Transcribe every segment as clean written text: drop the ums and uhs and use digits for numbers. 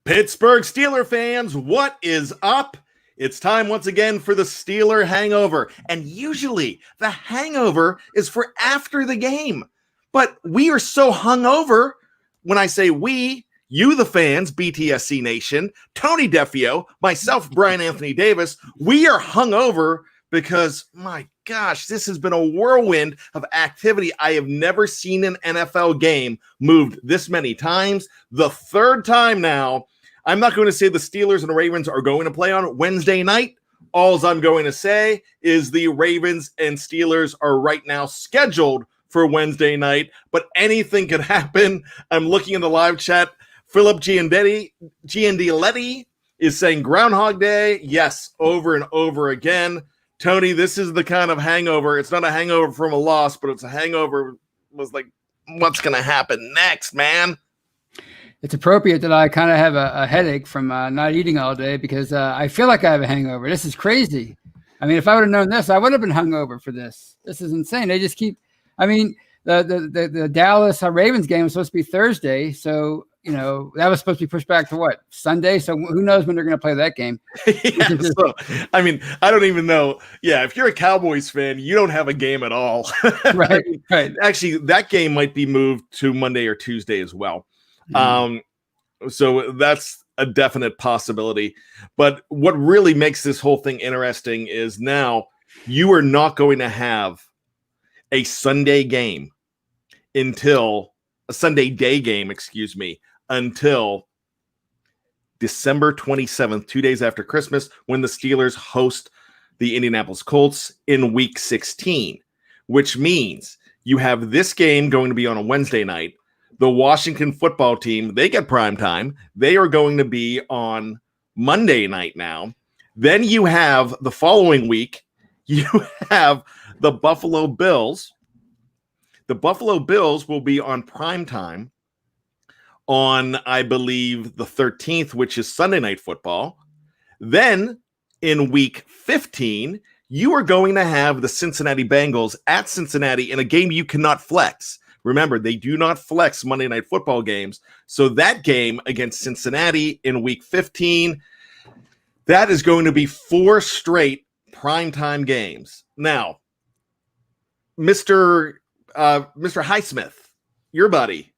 Pittsburgh Steeler fans, what is up? It's time once again for the Steeler Hangover. And usually the hangover is for after the game. But we are so hungover. When I say we, you the fans, BTSC Nation, Tony Defeo, myself, Bryan Anthony Davis, we are hungover because, my gosh, this has been a whirlwind of activity. I have never seen an NFL game moved this many times. The third time now. I'm not going to say the Steelers and the Ravens are going to play on Wednesday night. All I'm going to say is the Ravens and Steelers are right now scheduled for Wednesday night, anything could happen. I'm looking in the live chat. Philip Giandiletti is saying Groundhog Day. Yes, over and over again. Tony, this is the kind of hangover. It's not a hangover from a loss, but it's a hangover. Was like, what's going to happen next, man? It's appropriate that I kind of have a headache from not eating all day because I feel like I have a hangover. This is crazy. I mean, if I would have known this, I would have been hungover for this. This is insane. They just keep. I mean, the Dallas Ravens game was supposed to be Thursday, so that was supposed to be pushed back to what, Sunday. So who knows when they're going to play that game? So, I mean, I don't even know. Yeah, if you're a Cowboys fan, you don't have a game at all. Right. Right. Actually, that game might be moved to Monday or Tuesday as well. So that's a definite possibility. But what really makes this whole thing interesting is now you are not going to have a Sunday game until December 27th, 2 days after Christmas, when the Steelers host the Indianapolis Colts in week 16, which means you have this game going to be on a Wednesday night. The Washington football team, they get prime time. They are going to be on Monday night now. Then you have the following week, you have the Buffalo Bills. The Buffalo Bills will be on prime time on, I believe, the 13th, which is Sunday Night Football. Then in week 15, you are going to have the Cincinnati Bengals at Cincinnati in a game you cannot flex. Remember, they do not flex Monday Night Football games. So that game against Cincinnati in week 15, that is going to be 4 straight primetime games. Now, Mr. Highsmith, your buddy,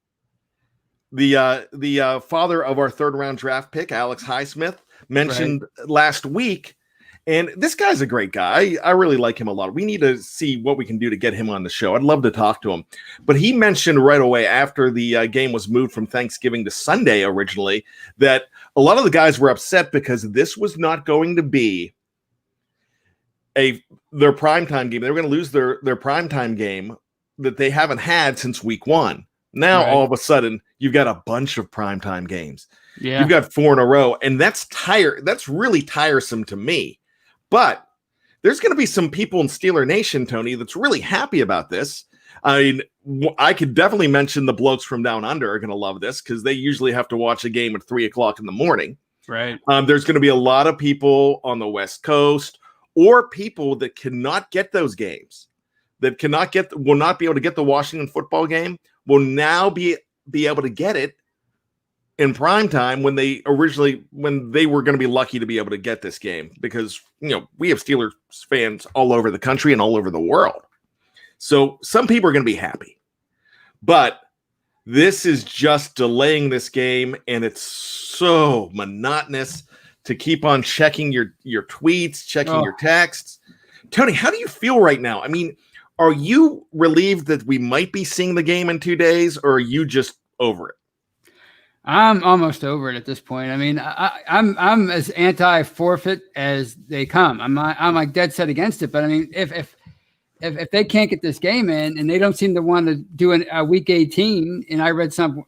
the father of our third-round draft pick, Alex Highsmith, mentioned last week, and this guy's a great guy. I really like him a lot. We need to see what we can do to get him on the show. I'd love to talk to him. But he mentioned right away after the game was moved from Thanksgiving to Sunday originally that a lot of the guys were upset because this was not going to be their primetime game. They were going to lose their primetime game that they haven't had since week 1. Now, all of a sudden, you've got a bunch of primetime games. Yeah. You've got 4 in a row, and that's really tiresome to me. But there's going to be some people in Steeler Nation, Tony, that's really happy about this. I mean, I could definitely mention the blokes from Down Under are going to love this because they usually have to watch a game at 3 o'clock in the morning. Right. There's going to be a lot of people on the West Coast or people that cannot get those games, that will not be able to get the Washington football game, will now be able to get it in prime time when they were going to be lucky to be able to get this game because, we have Steelers fans all over the country and all over the world. So some people are going to be happy, but this is just delaying this game. And it's so monotonous to keep on checking your tweets, checking your texts. Tony, how do you feel right now? I mean, are you relieved that we might be seeing the game in 2 days, or are you just over it? I'm almost over it at this point. I mean, I'm as anti-forfeit as they come. I'm like dead set against it. But I mean, if they can't get this game in, and they don't seem to want to do a week 18, and I read some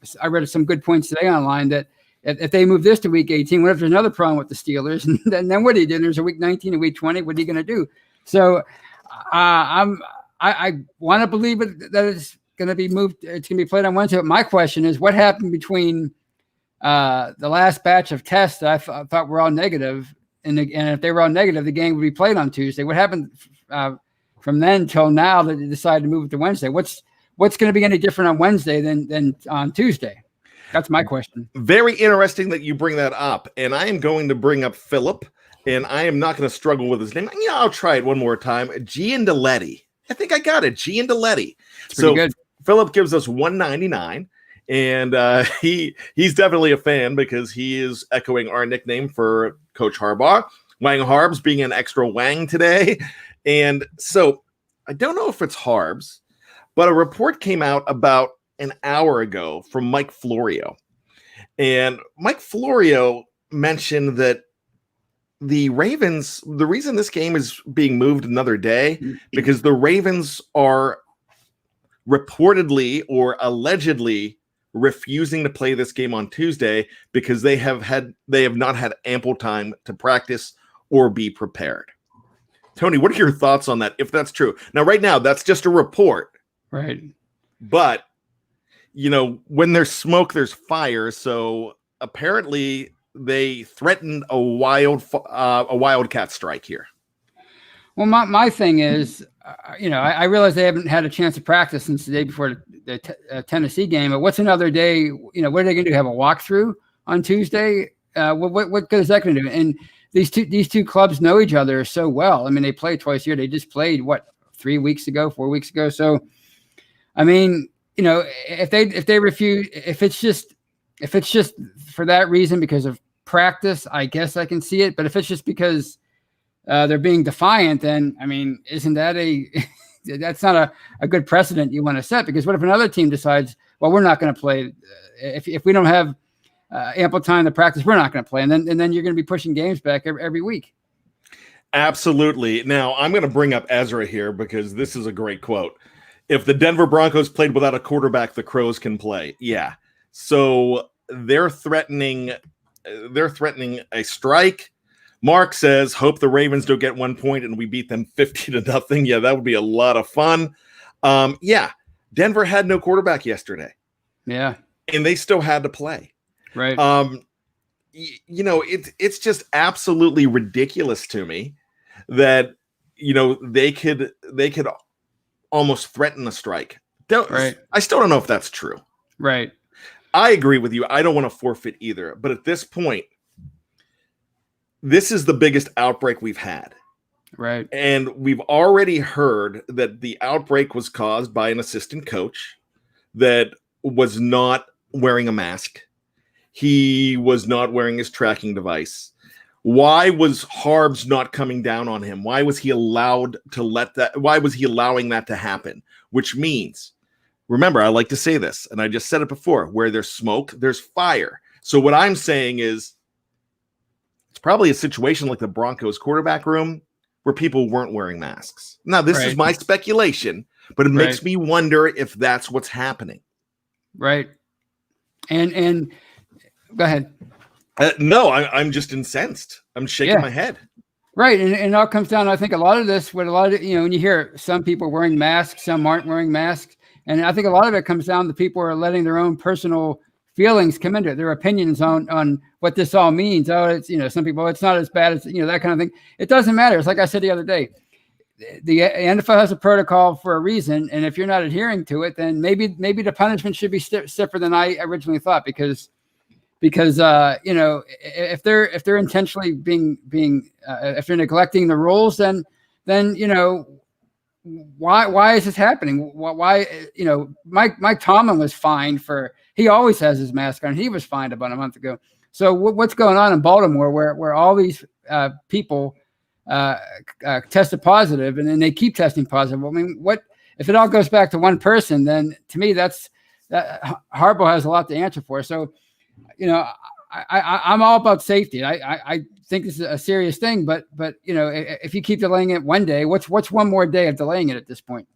good points today online that if they move this to week 18, what if there's another problem with the Steelers? And then what do you do? There's a week 19 and week 20. What are you going to do? So I want to believe that it's going to be moved. It's going to be played on Wednesday. But my question is, what happened between the last batch of tests that I thought were all negative, and if they were all negative, the game would be played on Tuesday? What happened from then till now that they decided to move it to Wednesday? What's going to be any different on Wednesday than on Tuesday? That's my question. Very interesting that you bring that up. And I am going to bring up Philip, and I am not going to struggle with his name. Yeah, I'll try it one more time. Giandoletti. I think I got it. Giandoletti. So good. Philip gives us $1.99. And he's definitely a fan because he is echoing our nickname for Coach Harbaugh. Wang Harbs being an extra Wang today. And so I don't know if it's Harbs, but a report came out about an hour ago from Mike Florio. And Mike Florio mentioned that the Ravens, the reason this game is being moved another day, because the Ravens are reportedly or allegedly refusing to play this game on Tuesday because they have not had ample time to practice or be prepared. Tony, what are your thoughts on that, if that's true? Now, right now, that's just a report. Right. But, when there's smoke, there's fire. So apparently they threatened a wildcat strike here. Well, my thing is, I realize they haven't had a chance to practice since the day before the Tennessee game. But what's another day? What are they going to do? Have a walkthrough on Tuesday? What good is that going to do? And these two clubs know each other so well. I mean, they play twice a year. They just played 4 weeks ago. So, I mean, if they refuse, if it's just for that reason because of practice, I guess I can see it. But if it's just because they're being defiant, then I mean, isn't that that's not a good precedent you want to set? Because what if another team decides, well, we're not going to play if we don't have ample time to practice, we're not going to play, and then you're going to be pushing games back every week. Absolutely. Now I'm going to bring up Ezra here because this is a great quote. If the Denver Broncos played without a quarterback, the Crows can play. Yeah. So they're threatening a strike. Mark says, hope the Ravens don't get 1 point and we beat them 50-0. Yeah, that would be a lot of fun. Yeah, Denver had no quarterback yesterday. Yeah. And they still had to play. Right. It's just absolutely ridiculous to me that, they could almost threaten a strike. Right. I still don't know if that's true. Right. I agree with you. I don't want to forfeit either. But at this point, this is the biggest outbreak we've had. Right. And we've already heard that the outbreak was caused by an assistant coach that was not wearing a mask. He was not wearing his tracking device. Why was Harbs not coming down on him? Why was he allowing that to happen? Which means, remember, I like to say this, and I just said it before, where there's smoke, there's fire. So what I'm saying is, it's probably a situation like the Broncos quarterback room where people weren't wearing masks. Now, this is my speculation, but it makes me wonder if that's what's happening. Right. And go ahead. No, I'm just incensed. I'm shaking my head. Right. And it all comes down, I think a lot of this, when you hear some people wearing masks, some aren't wearing masks. And I think a lot of it comes down to people are letting their own personal feelings come into it, their opinions on what this all means. Oh, it's, some people, it's not as bad as, that kind of thing. It doesn't matter. It's like I said the other day, the NFL has a protocol for a reason. And if you're not adhering to it, then maybe the punishment should be stiffer than I originally thought, because if they're intentionally being if they're neglecting the rules, then why is this happening? Why Mike Tomlin was fined he always has his mask on. He was fined about a month ago. So what's going on in Baltimore where all these people tested positive and then they keep testing positive? I mean, what if it all goes back to one person? Then to me, that Harbaugh has a lot to answer for. So. I'm all about safety. I think this is a serious thing, but if you keep delaying it one day, what's one more day of delaying it at this point?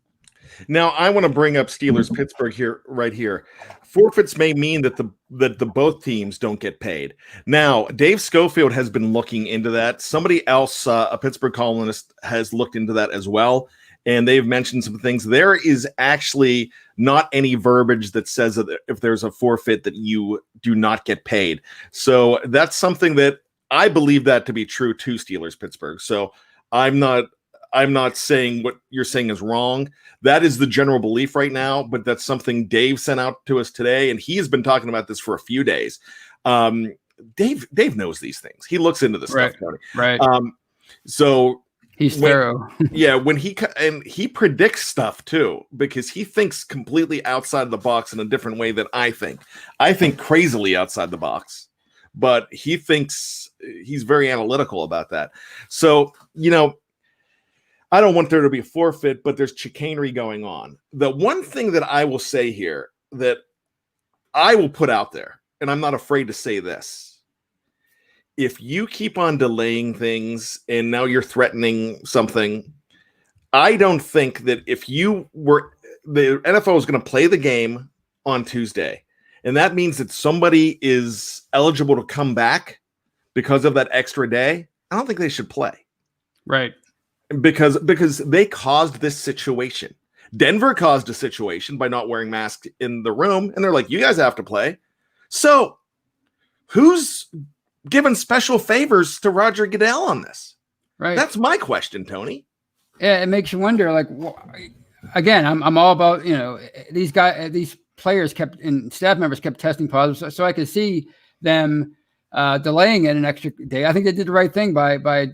Now I want to bring up Steelers Pittsburgh right here. Forfeits may mean that the both teams don't get paid. Now Dave Schofield has been looking into that. Somebody else, a Pittsburgh columnist, has looked into that as well. And they've mentioned some things. There is actually not any verbiage that says that if there's a forfeit that you do not get paid. So that's something that I believe that to be true to Steelers Pittsburgh. So I'm not I'm not saying what you're saying is wrong. That is the general belief right now, but that's something Dave sent out to us today, and he has been talking about this for a few days. Dave knows these things. He looks into this stuff, Tony. Right. So he's thorough. Yeah, when he predicts stuff too, because he thinks completely outside the box in a different way than I think. I think crazily outside the box, but he thinks he's very analytical about that. So, I don't want there to be a forfeit, but there's chicanery going on. The one thing that I will say here that I will put out there, and I'm not afraid to say this, if you keep on delaying things and now you're threatening something, I don't think that the NFL is going to play the game on Tuesday, and that means that somebody is eligible to come back because of that extra day. I don't think they should play. Right. Because they caused this situation. Denver caused a situation by not wearing masks in the room, and they're like, you guys have to play. So who's giving special favors to Roger Goodell on this? Right. That's my question, Tony. Yeah, it makes you wonder, like, again, I'm all about, these players and staff members kept testing positive, so I could see them delaying it an extra day. I think they did the right thing by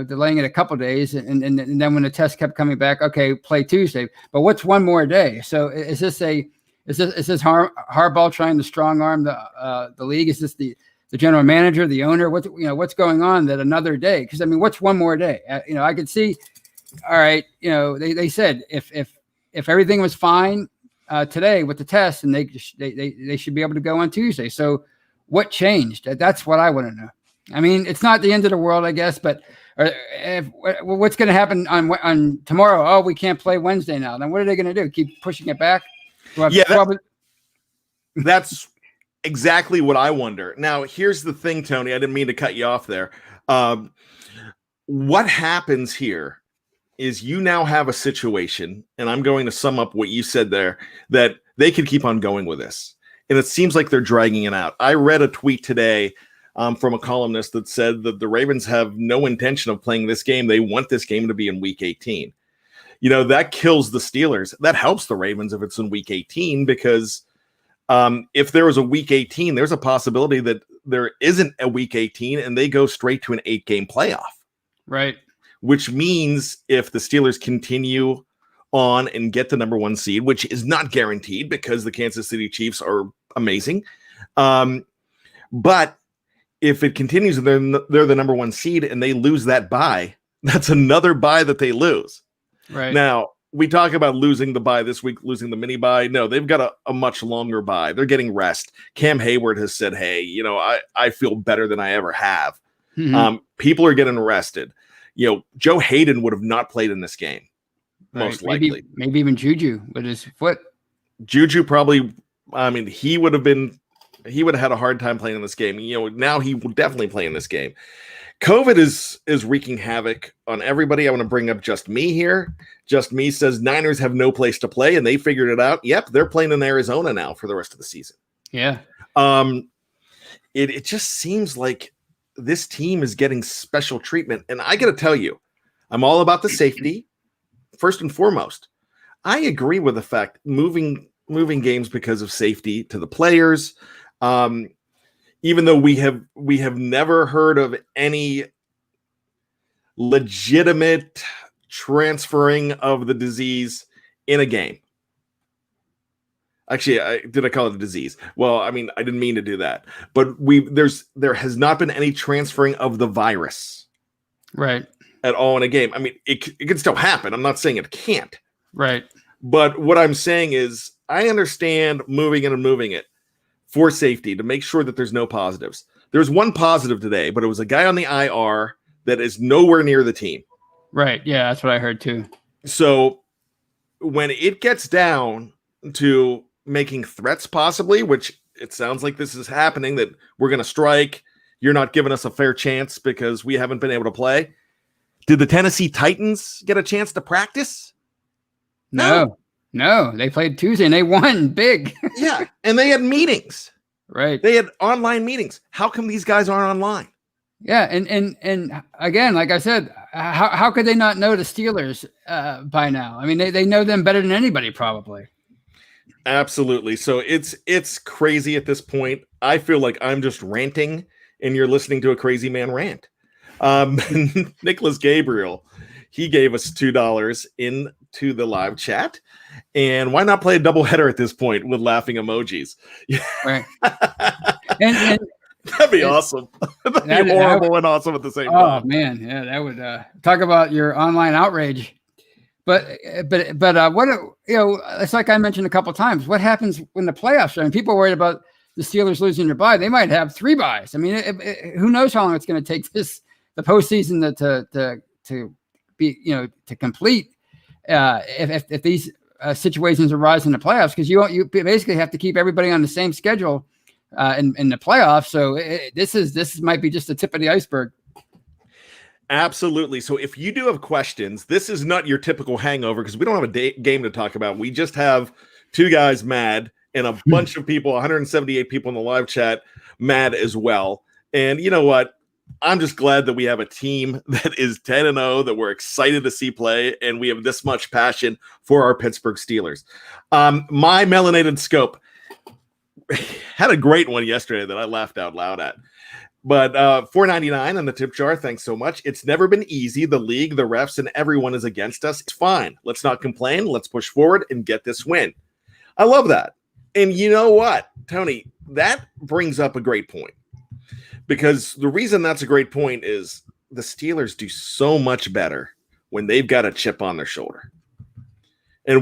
delaying it a couple of days, and then when the test kept coming back, okay, play Tuesday. But what's one more day? So is this Harbaugh trying to strong arm the league? Is this the general manager, the owner? What's going on that another day? Because what's one more day? I could see. All right, they said if everything was fine today with the test, and they should be able to go on Tuesday. So what changed? That's what I want to know. It's not the end of the world, I guess, but what's going to happen on tomorrow? Oh, we can't play Wednesday now. Then what are they going to do? Keep pushing it back? That's exactly what I wonder. Now, here's the thing, Tony. I didn't mean to cut you off there. What happens here is you now have a situation, and I'm going to sum up what you said there, that they could keep on going with this. And it seems like they're dragging it out. I read a tweet today from a columnist that said that the Ravens have no intention of playing this game. They want this game to be in Week 18. That kills the Steelers. That helps the Ravens if it's in Week 18, because if there was a Week 18, there's a possibility that there isn't a Week 18 and they go straight to an 8-game playoff. Right. Which means if the Steelers continue on and get the number 1 seed, which is not guaranteed because the Kansas City Chiefs are amazing. But if it continues and they're the number 1 seed and they lose that bye, that's another bye that they lose. Right. Now, we talk about losing the bye this week, losing the mini bye. No, they've got a much longer bye. They're getting rest. Cam Hayward has said, hey, I feel better than I ever have. Mm-hmm. People are getting rested. Joe Hayden would have not played in this game. Right. Most likely. Maybe even Juju with his foot. Juju probably, he would have had a hard time playing in this game. Now he will definitely play in this game. COVID is wreaking havoc on everybody. I want to bring up Just Me here. Just Me says Niners have no place to play, and they figured it out. Yep, they're playing in Arizona now for the rest of the season. Yeah. It just seems like this team is getting special treatment. And I got to tell you, I'm all about the safety. First and foremost, I agree with the fact moving games because of safety to the players. Even though we have never heard of any legitimate transferring of the disease in a game. Actually, did I call it a disease? Well, I didn't mean to do that. But there has not been any transferring of the virus. Right. At all in a game. It can still happen. I'm not saying it can't. Right. But what I'm saying is I understand moving it and moving it for safety to make sure that there's no positives. There's one positive today, but it was a guy on the IR that is nowhere near the team. Right. Yeah, that's what I heard too. So when it gets down to making threats possibly, which it sounds like this is happening, that we're going to strike, you're not giving us a fair chance because we haven't been able to play. Did the Tennessee Titans get a chance to practice? No, they played Tuesday and they won big. Yeah, and they had meetings. Right. They had online meetings. How come these guys aren't online? Yeah, and again, like I said, how could they not know the Steelers by now? I mean, they know them better than anybody, probably. Absolutely. So it's crazy at this point. I feel like I'm just ranting, and you're listening to a crazy man rant. Nicholas Gabriel, he gave us $2 into the live chat. And why not play a doubleheader at this point with laughing emojis? Right. and that'd be awesome. That'd be horrible and awesome at the same time. Oh man, yeah, that would talk about your online outrage. But what it's like I mentioned a couple of times. What happens when the playoffs? I mean, people are worried about the Steelers losing their bye. They might have 3 byes. I mean, who knows how long it's going to take the postseason to be to complete if these situations arise in the playoffs, because you basically have to keep everybody on the same schedule in the playoffs. So this might be just the tip of the iceberg. Absolutely. So if you do have questions, this is not your typical hangover because we don't have a game to talk about. We just have 2 guys mad and a bunch of people, 178 people in the live chat, mad as well. And you know what? I'm just glad that we have a team that is 10-0, that we're excited to see play, and we have this much passion for our Pittsburgh Steelers. My melanated scope had a great one yesterday that I laughed out loud at. But $4.99 on the tip jar. Thanks so much. It's never been easy. The league, the refs, and everyone is against us. It's fine. Let's not complain. Let's push forward and get this win. I love that. And you know what, Tony? That brings up a great point. Because the reason that's a great point is the Steelers do so much better when they've got a chip on their shoulder. And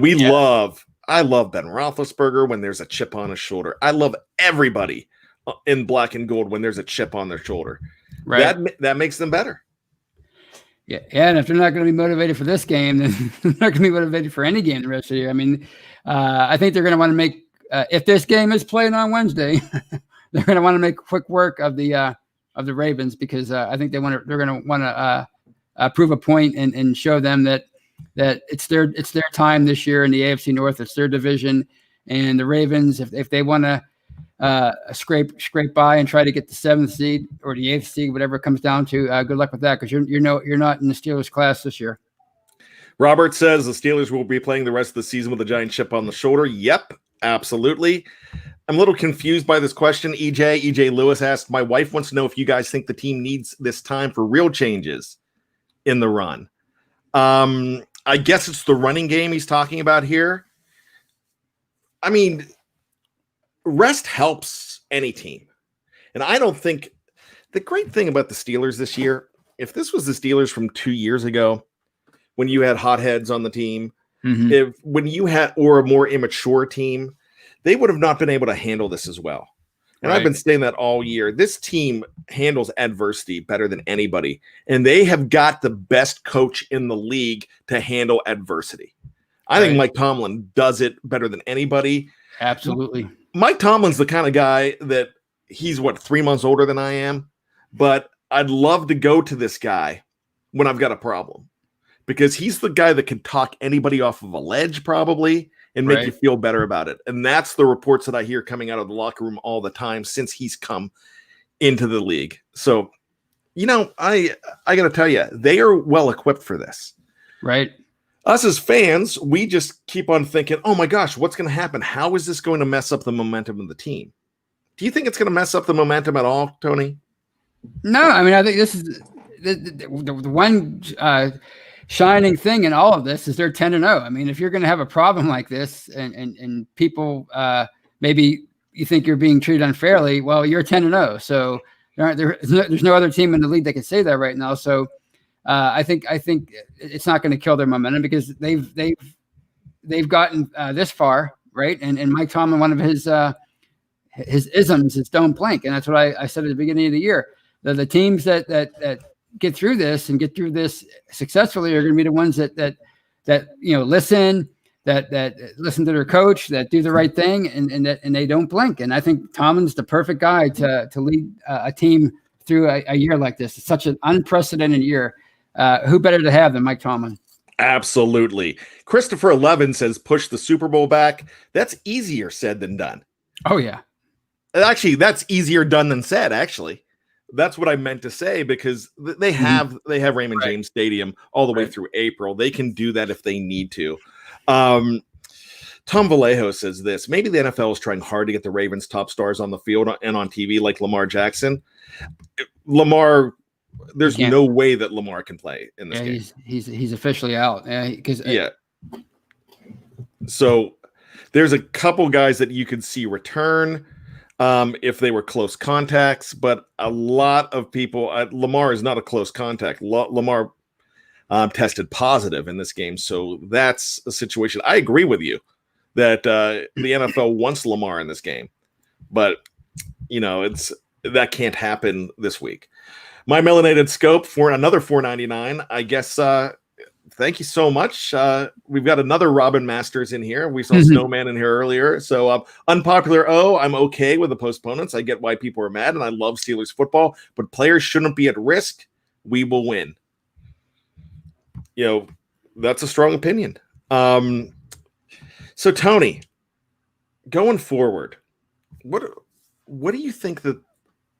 I love Ben Roethlisberger when there's a chip on his shoulder. I love everybody in black and gold when there's a chip on their shoulder. Right. That makes them better. Yeah, and if they're not going to be motivated for this game, then they're not going to be motivated for any game the rest of the year. I mean, I think they're going to want to make if this game is played on Wednesday, they're going to want to make quick work of the Ravens, because I think they're going to want to prove a point and show them that it's their time this year in the AFC North. It's their division, and the Ravens, if they want to scrape by and try to get the 7th seed or the 8th seed, whatever it comes down to, good luck with that, because you're not in the Steelers class this year. Robert says the Steelers will be playing the rest of the season with a giant chip on the shoulder. Yep, absolutely. I'm a little confused by this question. EJ Lewis asked, my wife wants to know if you guys think the team needs this time for real changes in the run. I guess it's the running game he's talking about here. I mean, rest helps any team. And I don't think the great thing about the Steelers this year, if this was the Steelers from 2 years ago, when you had hotheads on the team, when you had, or a more immature team, they would have not been able to handle this as well. And right. I've been saying that all year. This team handles adversity better than anybody. And they have got the best coach in the league to handle adversity. I think Mike Tomlin does it better than anybody. Absolutely. Mike Tomlin's the kind of guy that he's 3 months older than I am, but I'd love to go to this guy when I've got a problem, because he's the guy that can talk anybody off of a ledge probably and make you feel better about it. And that's the reports that I hear coming out of the locker room all the time since he's come into the league. So, I got to tell you, they are well equipped for this. Right. Us as fans, we just keep on thinking, oh my gosh, what's going to happen? How is this going to mess up the momentum of the team? Do you think it's going to mess up the momentum at all, Tony? No, I mean, I think this is the one shining thing in all of this is they're 10-0. I mean, if you're going to have a problem like this and people maybe you think you're being treated unfairly, well, you're 10-0. So there's no other team in the league that can say that right now. So I think it's not going to kill their momentum, because they've gotten this far, right? And Mike Tomlin, one of his isms is don't blink, and that's what I said at the beginning of the year. The teams that get through this successfully are going to be the ones that listen, that listen to their coach, that do the right thing, and they don't blink. And I think Tomlin's the perfect guy to lead a team through a year like this. It's such an unprecedented year. Who better to have than Mike Tomlin? Absolutely. Christopher 11 says, push the Super Bowl back. That's easier said than done. Oh, yeah. Actually, that's easier done than said, actually. That's what I meant to say, because they have Raymond James Stadium all the way through April. They can do that if they need to. Tom Vallejo says this: maybe the NFL is trying hard to get the Ravens' top stars on the field and on TV, like Lamar Jackson. Lamar, there's no way that Lamar can play in this game. He's officially out. So there's a couple guys that you could see return if they were close contacts, but a lot of people, Lamar is not a close contact. Lamar tested positive in this game, so that's a situation. I agree with you that the NFL wants Lamar in this game, but that can't happen this week. My Melanated Scope for another $4.99. I guess. Thank you so much. We've got another Robin Masters in here. We saw Snowman in here earlier. So unpopular. I'm okay with the postponements. I get why people are mad, and I love Steelers football, but players shouldn't be at risk. We will win. That's a strong opinion. So Tony, going forward, what do you think that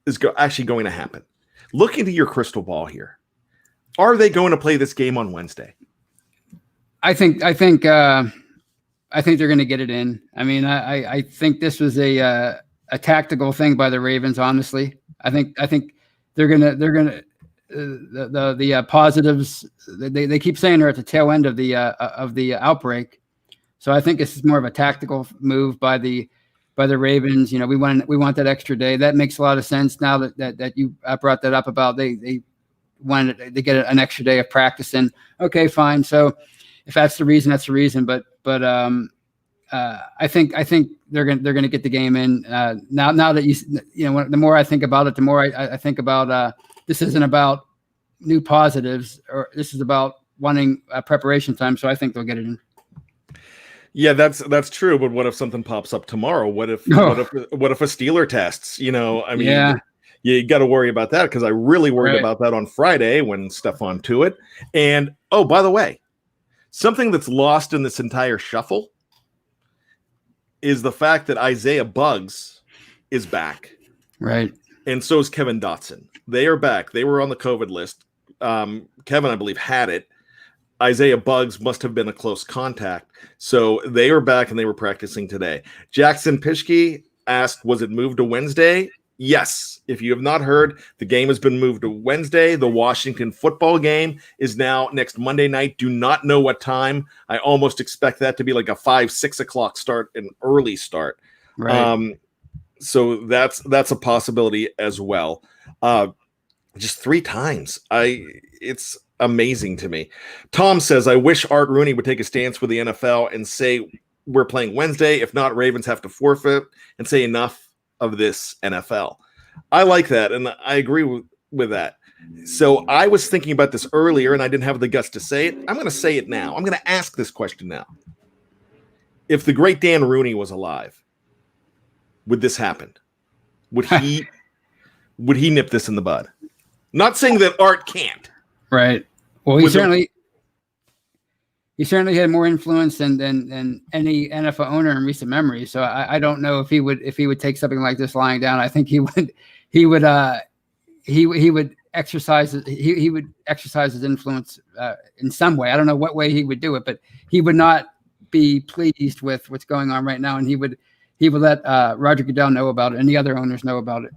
is actually going to happen? Look into your crystal ball here. Are they going to play this game on Wednesday? I think they're going to get it in. I mean, I think this was a tactical thing by the Ravens. Honestly, I think they're gonna the positives. They keep saying they're at the tail end of the outbreak. So I think this is more of a tactical move by the Ravens. We want that extra day. That makes a lot of sense now that you brought that up about they wanted to get an extra day of practice in. Okay, fine. So if that's the reason, that's the reason. But I think they're gonna get the game in. Now that the more I think about it, the more I think about this isn't about new positives, or this is about wanting preparation time. So I think they'll get it in. Yeah, that's true. But what if something pops up tomorrow? What if a Steeler tests? You got to worry about that, because I really worried about that on Friday when Stephon Tuitt. And by the way, something that's lost in this entire shuffle is the fact that Isaiah Buggs is back, right? And so is Kevin Dotson. They are back. They were on the COVID list. Kevin, I believe, had it. Isaiah Buggs must have been a close contact. So they are back, and they were practicing today. Jackson Pischke asked, was it moved to Wednesday? Yes. If you have not heard, the game has been moved to Wednesday. The Washington football game is now next Monday night. Do not know what time. I almost expect that to be like a 5-6 o'clock start, an early start. Right. So that's a possibility as well. Just 3 times. It's amazing to me. Tom says, I wish Art Rooney would take a stance with the NFL and say we're playing Wednesday. If not, Ravens have to forfeit and say enough of this, NFL. I like that, and I agree with that. So I was thinking about this earlier, and I didn't have the guts to say it. I'm going to say it now. I'm going to ask this question now. If the great Dan Rooney was alive, would this happen? Would he nip this in the bud? Not saying that Art can't. Right. Well, he certainly had more influence than any NFL owner in recent memory. So I don't know if he would take something like this lying down. I think he would exercise his influence in some way. I don't know what way he would do it, but he would not be pleased with what's going on right now, and he would let Roger Goodell know about it and the other owners know about it.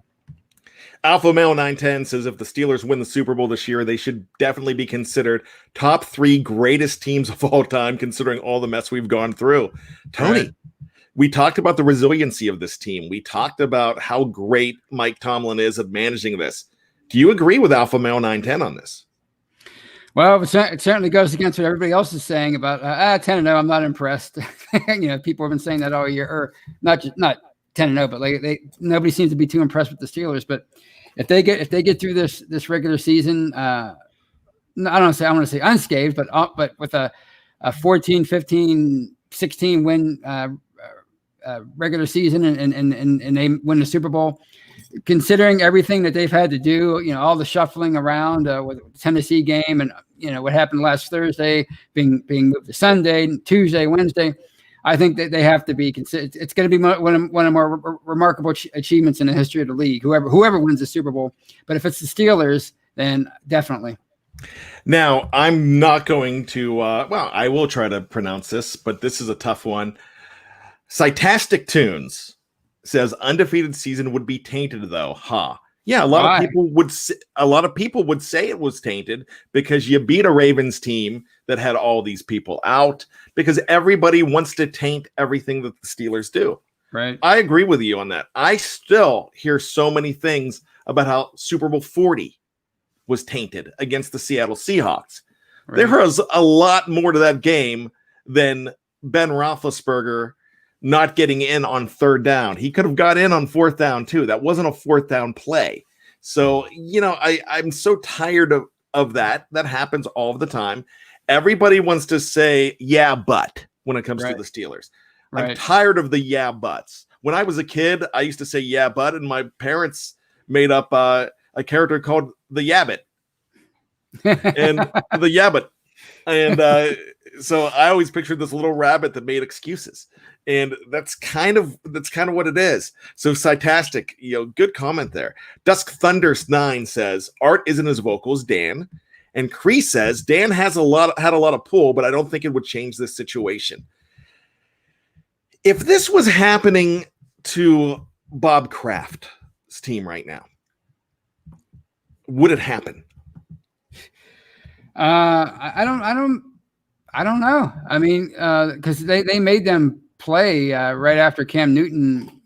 Alpha Male 910 says if the Steelers win the Super Bowl this year, they should definitely be considered top 3 greatest teams of all time, considering all the mess we've gone through. Tony, we talked about the resiliency of this team. We talked about how great Mike Tomlin is at managing this. Do you agree with Alpha Male 910 on this? Well, it certainly goes against what everybody else is saying about 10-0. I'm not impressed. People have been saying that all year, or not 10-0, but nobody seems to be too impressed with the Steelers. But if they get through this regular season, I want to say unscathed, but with a 14, 15, 16 win regular season and they win the Super Bowl, considering everything that they've had to do, all the shuffling around with the Tennessee game and what happened last Thursday being moved to Sunday, Tuesday, Wednesday. I think that they have to be considered. It's going to be one of the more remarkable achievements in the history of the league. Whoever wins the Super Bowl, but if it's the Steelers, then definitely. Now, I'm not going to. I will try to pronounce this, but this is a tough one. Cytastic Tunes says undefeated season would be tainted, though. Yeah, a lot of people would say it was tainted because you beat a Ravens team that had all these people out, because everybody wants to taint everything that the Steelers do. Right. I agree with you on that. I still hear so many things about how Super Bowl 40 was tainted against the Seattle Seahawks. Right. There was a lot more to that game than Ben Roethlisberger not getting in on third down. He could have got in on fourth down too. That wasn't a fourth down play. So, I'm so tired of that. That happens all the time. Everybody wants to say, yeah, but when it comes to the Steelers. Right. I'm tired of the yeah, buts. When I was a kid, I used to say yeah, but, and my parents made up a character called the Yabbit. And the Yabbit. And so I always pictured this little rabbit that made excuses. And that's kind of what it is. So Cytastic, good comment there. Dusk Thunders 9 says Art isn't as vocal as Dan. And Cree says Dan had a lot of pull, but I don't think it would change this situation. If this was happening to Bob Kraft's team right now, would it happen? I don't know. I mean, because they made them play right after Cam Newton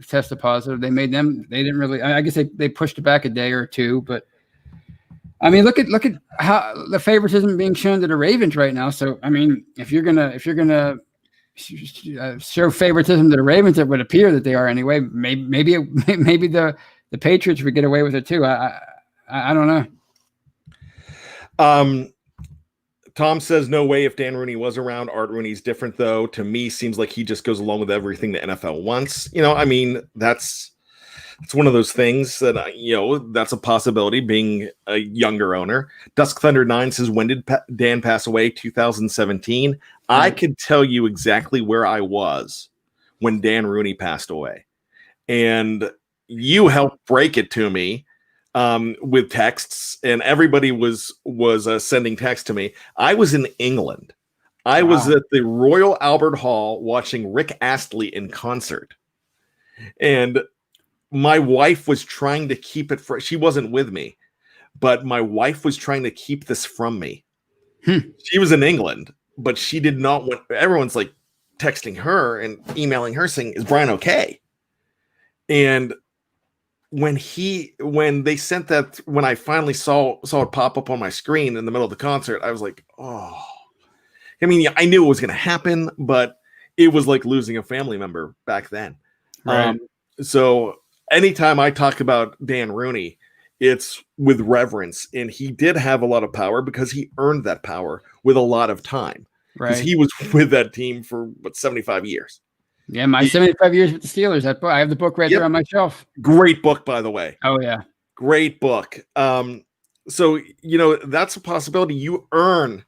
tested positive. They didn't really. I guess they pushed it back a day or two, but I mean, look at how the favoritism being shown to the Ravens right now. So I mean, if you're gonna show favoritism to the Ravens, it would appear that they are anyway. Maybe the Patriots would get away with it too. I don't know. Tom says no way if Dan Rooney was around. Art Rooney's different though. To me, seems like he just goes along with everything the NFL wants. I mean, it's one of those things that that's a possibility. Being a younger owner, Dusk Thunder 9 says, when did Dan pass away? 2017. Mm-hmm. I could tell you exactly where I was when Dan Rooney passed away, and you helped break it to me. With texts, and everybody was sending text to me. I was in England. I was at the Royal Albert Hall watching Rick Astley in concert, and my wife was trying to keep it she wasn't with me, but my wife was trying to keep this from me. She was in England, but she did not want. Everyone's like texting her and emailing her saying, "Is Bryan okay?" And when they sent that, when I finally saw it pop up on my screen in the middle of the concert, I was like, oh. I mean, I knew it was going to happen, but it was like losing a family member back then. Right. So anytime I talk about Dan Rooney, it's with reverence, and he did have a lot of power because he earned that power with a lot of time. Because he was with that team for 75 years. Yeah, my 75 years with the Steelers. I have the book right there on my shelf. Great book, by the way. Oh, yeah. Great book. So, that's a possibility. You earn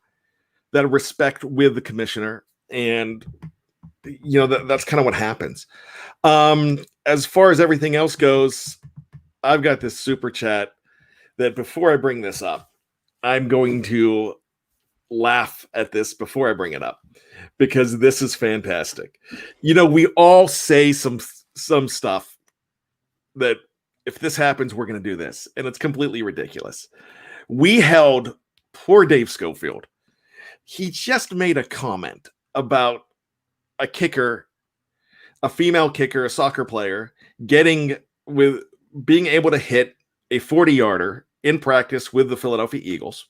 that respect with the commissioner, and, that's kind of what happens. As far as everything else goes, I've got this super chat that before I bring this up, I'm going to laugh at this before I bring it up, because this is fantastic. We all say some stuff that if this happens, we're going to do this. And it's completely ridiculous. We held poor Dave Schofield. He just made a comment about a kicker, a female kicker, a soccer player, being able to hit a 40-yarder in practice with the Philadelphia Eagles.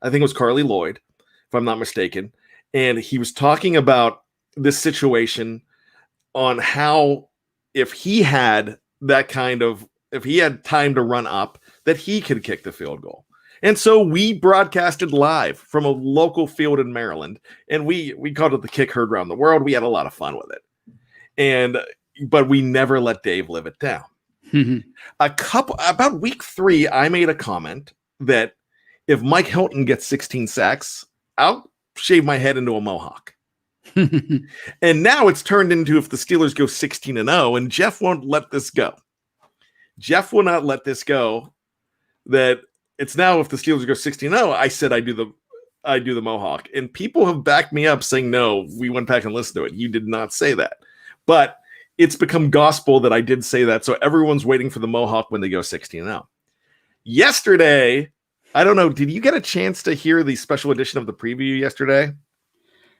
I think it was Carly Lloyd, if I'm not mistaken. And he was talking about this situation on how if he had time to run up, that he could kick the field goal. And so we broadcasted live from a local field in Maryland, and we called it the Kick Heard Around the World. We had a lot of fun with it. But we never let Dave live it down. About week 3, I made a comment that if Mike Hilton gets 16 sacks, I'll shave my head into a mohawk. And now it's turned into if the Steelers go 16-0, and Jeff won't let this go. Jeff will not let this go. That it's now if the Steelers go 16-0, I said I do the Mohawk. And people have backed me up saying, no, we went back and listened to it. You did not say that. But it's become gospel that I did say that. So everyone's waiting for the Mohawk when they go 16-0. Yesterday, I don't know, did you get a chance to hear the special edition of the preview yesterday?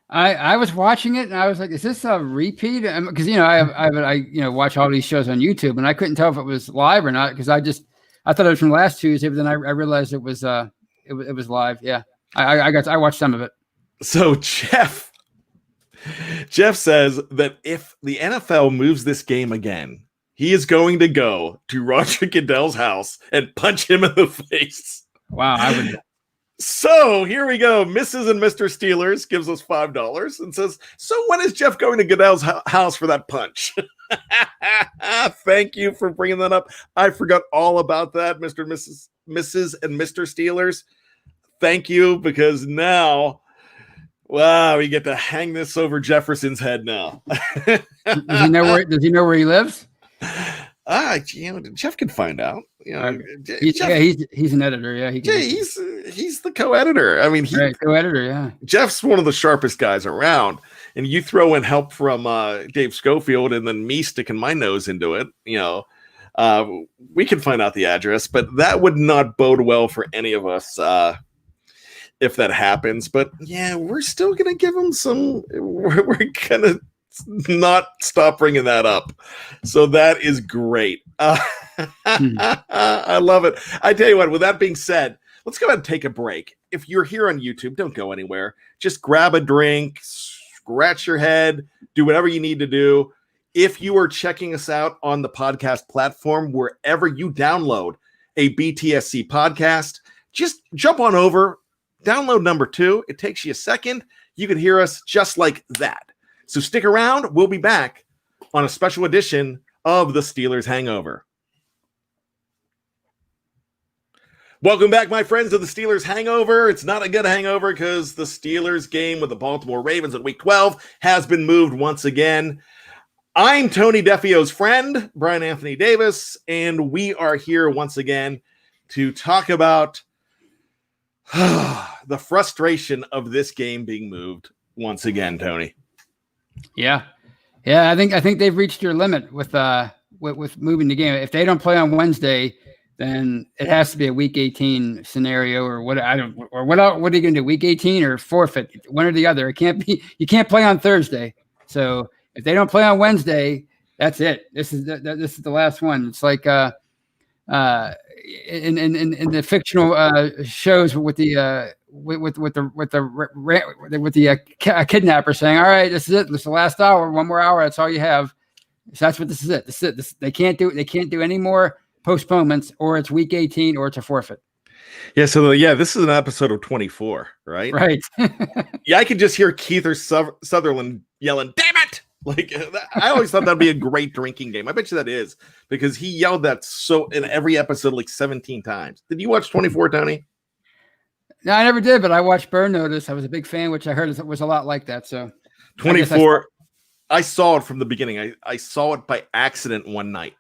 I was watching it and I was like, is this a repeat? Because I watch all these shows on YouTube and I couldn't tell if it was live or not because I thought it was from last Tuesday, but then I realized it was live. Yeah, I watched some of it. So Jeff says that if the NFL moves this game again, he is going to go to Roger Goodell's house and punch him in the face. Wow, I would. So here we go. Mrs. and Mr. Steelers gives us $5 and says, so when is Jeff going to Goodell's house for that punch? Thank you for bringing that up. I forgot all about that, Mr. and Mrs. and Mr. Steelers. Thank you, because now, wow, we get to hang this over Jefferson's head now. Does he know where he lives? Jeff can find out. He's an editor. Yeah, he's the co-editor. I mean, co-editor. Yeah, Jeff's one of the sharpest guys around. And you throw in help from Dave Schofield, and then me sticking my nose into it. We can find out the address, but that would not bode well for any of us if that happens. But yeah, we're still gonna give him some. We're gonna not stop bringing that up. So that is great. I love it. I tell you what, with that being said, let's go ahead and take a break. If you're here on YouTube, don't go anywhere. Just grab a drink, scratch your head, do whatever you need to do. If you are checking us out on the podcast platform, wherever you download a BTSC podcast, just jump on over, download number 2. It takes you a second. You can hear us just like that. So stick around. We'll be back on a special edition of the Steelers Hangover. Welcome back, my friends, to the Steelers Hangover. It's not a good hangover because the Steelers game with the Baltimore Ravens in Week 12 has been moved once again. I'm Tony Defeo's friend, Bryan Anthony Davis, and we are here once again to talk about the frustration of this game being moved once again, Tony. Yeah. I think they've reached their limit with moving the game. If they don't play on Wednesday, then it has to be a Week 18 scenario or what. What are you going to do? Week 18 or forfeit? One or the other. It can't be. You can't play on Thursday. So if they don't play on Wednesday, that's it. This is the last one. It's like in the fictional shows with the kidnapper saying, all right, this is it. This is the last hour. One more hour. That's all you have. So that's what this is it. This is it. They can't do any more postponements, or it's Week 18 or it's a forfeit. Yeah. So this is an episode of 24, right? Right. Yeah. I could just hear Keith or Sutherland yelling, damn it. Like, I always thought that'd be a great drinking game. I bet you that is, because he yelled that so in every episode like 17 times. Did you watch 24, Tony? No, I never did, but I watched Burn Notice. I was a big fan, which I heard was a lot like that. So 24, I saw it from the beginning. I saw it by accident one night.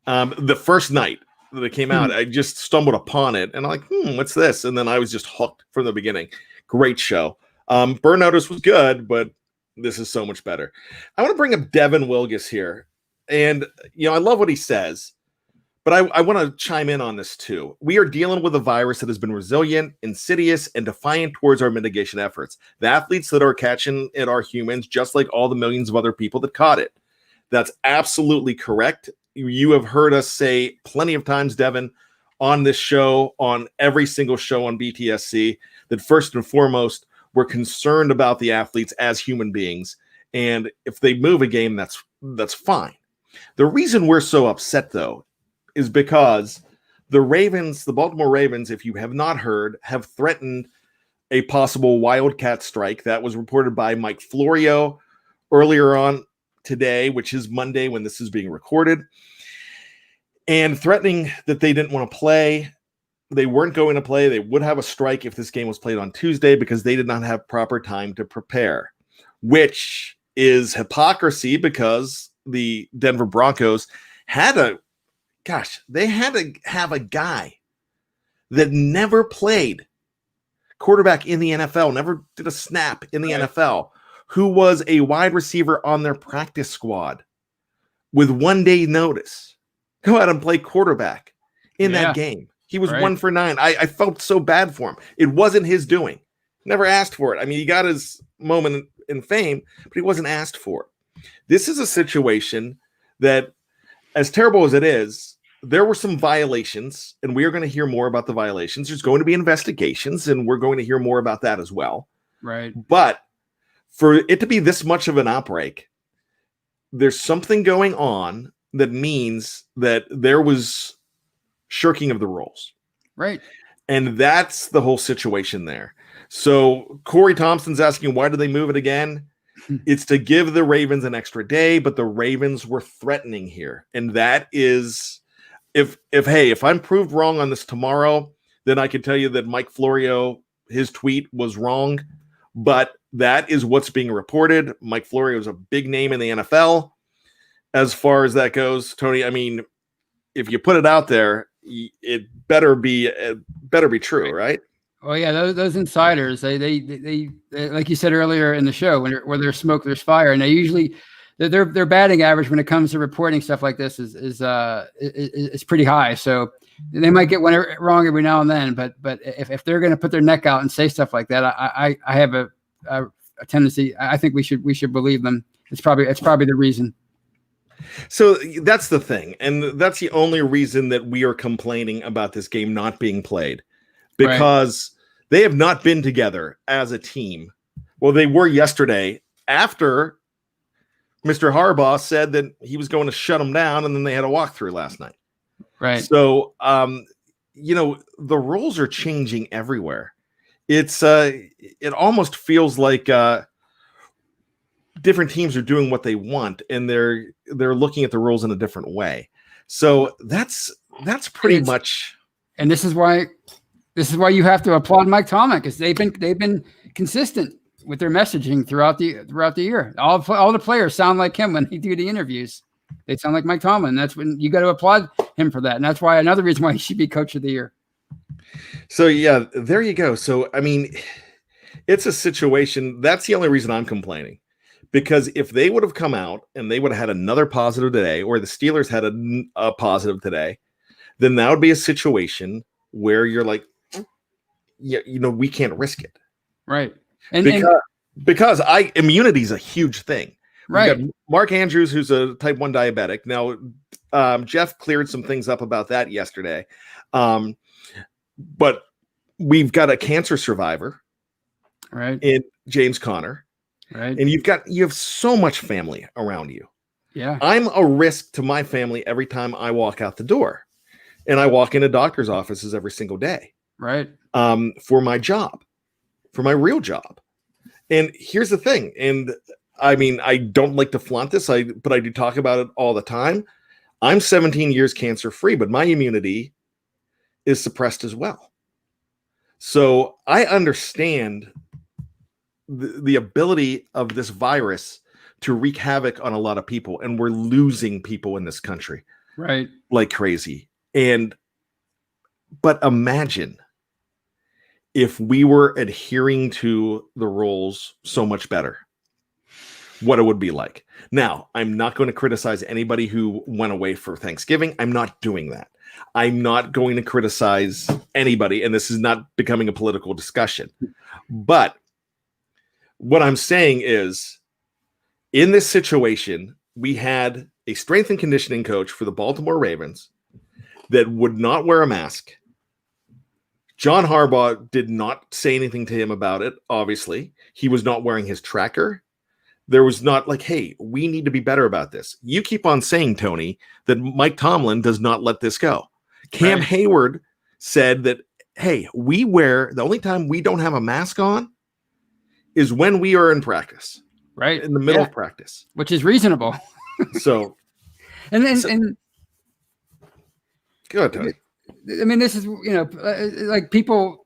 The first night that it came out, I just stumbled upon it and I'm like, what's this? And then I was just hooked from the beginning. Great show. Burn Notice was good, but this is so much better. I want to bring up Devin Wilgus here. And, I love what he says, but I want to chime in on this too. We are dealing with a virus that has been resilient, insidious, and defiant towards our mitigation efforts. The athletes that are catching it are humans, just like all the millions of other people that caught it. That's absolutely correct. You have heard us say plenty of times, Devin, on this show, on every single show on BTSC, that first and foremost, we're concerned about the athletes as human beings. And if they move a game, that's fine. The reason we're so upset, though, is because the Baltimore Ravens, if you have not heard, have threatened a possible wildcat strike. That was reported by Mike Florio earlier on today, which is Monday when this is being recorded, and threatening that they didn't want to play. They weren't going to play. They would have a strike if this game was played on Tuesday because they did not have proper time to prepare. which is hypocrisy because the Denver Broncos had to have a guy that never played quarterback in the NFL, never did a snap in the NFL, who was a wide receiver on their practice squad with 1 day notice, go out and play quarterback in that game. He was 1 for 9. I felt so bad for him. It wasn't his doing. Never asked for it. I mean, he got his moment in fame, but he wasn't asked for it. This is a situation that, as terrible as it is, there were some violations, and we are going to hear more about the violations. There's going to be investigations, and we're going to hear more about that as well. Right. But for it to be this much of an outbreak, there's something going on that means that there was shirking of the rules. Right. And that's the whole situation there. So Corey Thompson's asking, why did they move it again? It's to give the Ravens an extra day, but the Ravens were threatening here. And that is, if I'm proved wrong on this tomorrow, then I can tell you that Mike Florio, his tweet was wrong, but that is what's being reported. Mike Florio is a big name in the NFL. As far as that goes, Tony, I mean, if you put it out there, it better be true, right? Oh yeah, those insiders, they like you said earlier in the show, where there's smoke, there's fire, and they usually their batting average when it comes to reporting stuff like this is pretty high. So they might get one wrong every now and then, but if they're going to put their neck out and say stuff like that, I have a tendency. I think we should believe them. It's probably the reason. So that's the thing, and that's the only reason that we are complaining about this game not being played, because they have not been together as a team. Well, they were yesterday after Mr. Harbaugh said that he was going to shut them down, and then they had a walkthrough last night. Right. So, the rules are changing everywhere. It's it almost feels like different teams are doing what they want, and they're looking at the rules in a different way. So that's pretty much. And this is why you have to applaud Mike Tomlin, because they've been consistent with their messaging throughout the year. All the players sound like him when they do the interviews. They sound like Mike Tomlin. That's when you got to applaud him for that. And that's why another reason why he should be coach of the year. So yeah, there you go. So I mean, it's a situation. That's the only reason I'm complaining. Because if they would have come out and they would have had another positive today, or the Steelers had a positive today, then that would be a situation where you're like, yeah, we can't risk it. Right. Because immunity is a huge thing. Right. We've got Mark Andrews, who's a type 1 diabetic. Now, Jeff cleared some ththings up about that yesterday. But we've got a cancer survivor. Right. In James Conner. Right. And you have so much family around you. Yeah. I'm a risk to my family every time I walk out the door. And I walk into doctor's offices every single day. Right. For my job, for my real job. And here's the thing. And I mean, I don't like to flaunt this, but I do talk about it all the time. I'm 17 years cancer free, but my immunity is suppressed as well. So I understand the ability of this virus to wreak havoc on a lot of people, and we're losing people in this country, right, like crazy. But imagine if we were adhering to the rules so much better, what it would be like. Now, I'm not going to criticize anybody who went away for Thanksgiving. I'm not doing that. I'm not going to criticize anybody, and this is not becoming a political discussion. But what I'm saying is, in this situation, we had a strength and conditioning coach for the Baltimore Ravens that would not wear a mask. John Harbaugh did not say anything to him about it, obviously. He was not wearing his tracker. There was not like, hey, we need to be better about this. You keep on saying, Tony, that Mike Tomlin does not let this go. Cam Hayward said that, hey, the only time we don't have a mask on is when we are in practice, right in the middle of practice, which is reasonable. So, and good. Tony. I mean, this is like people.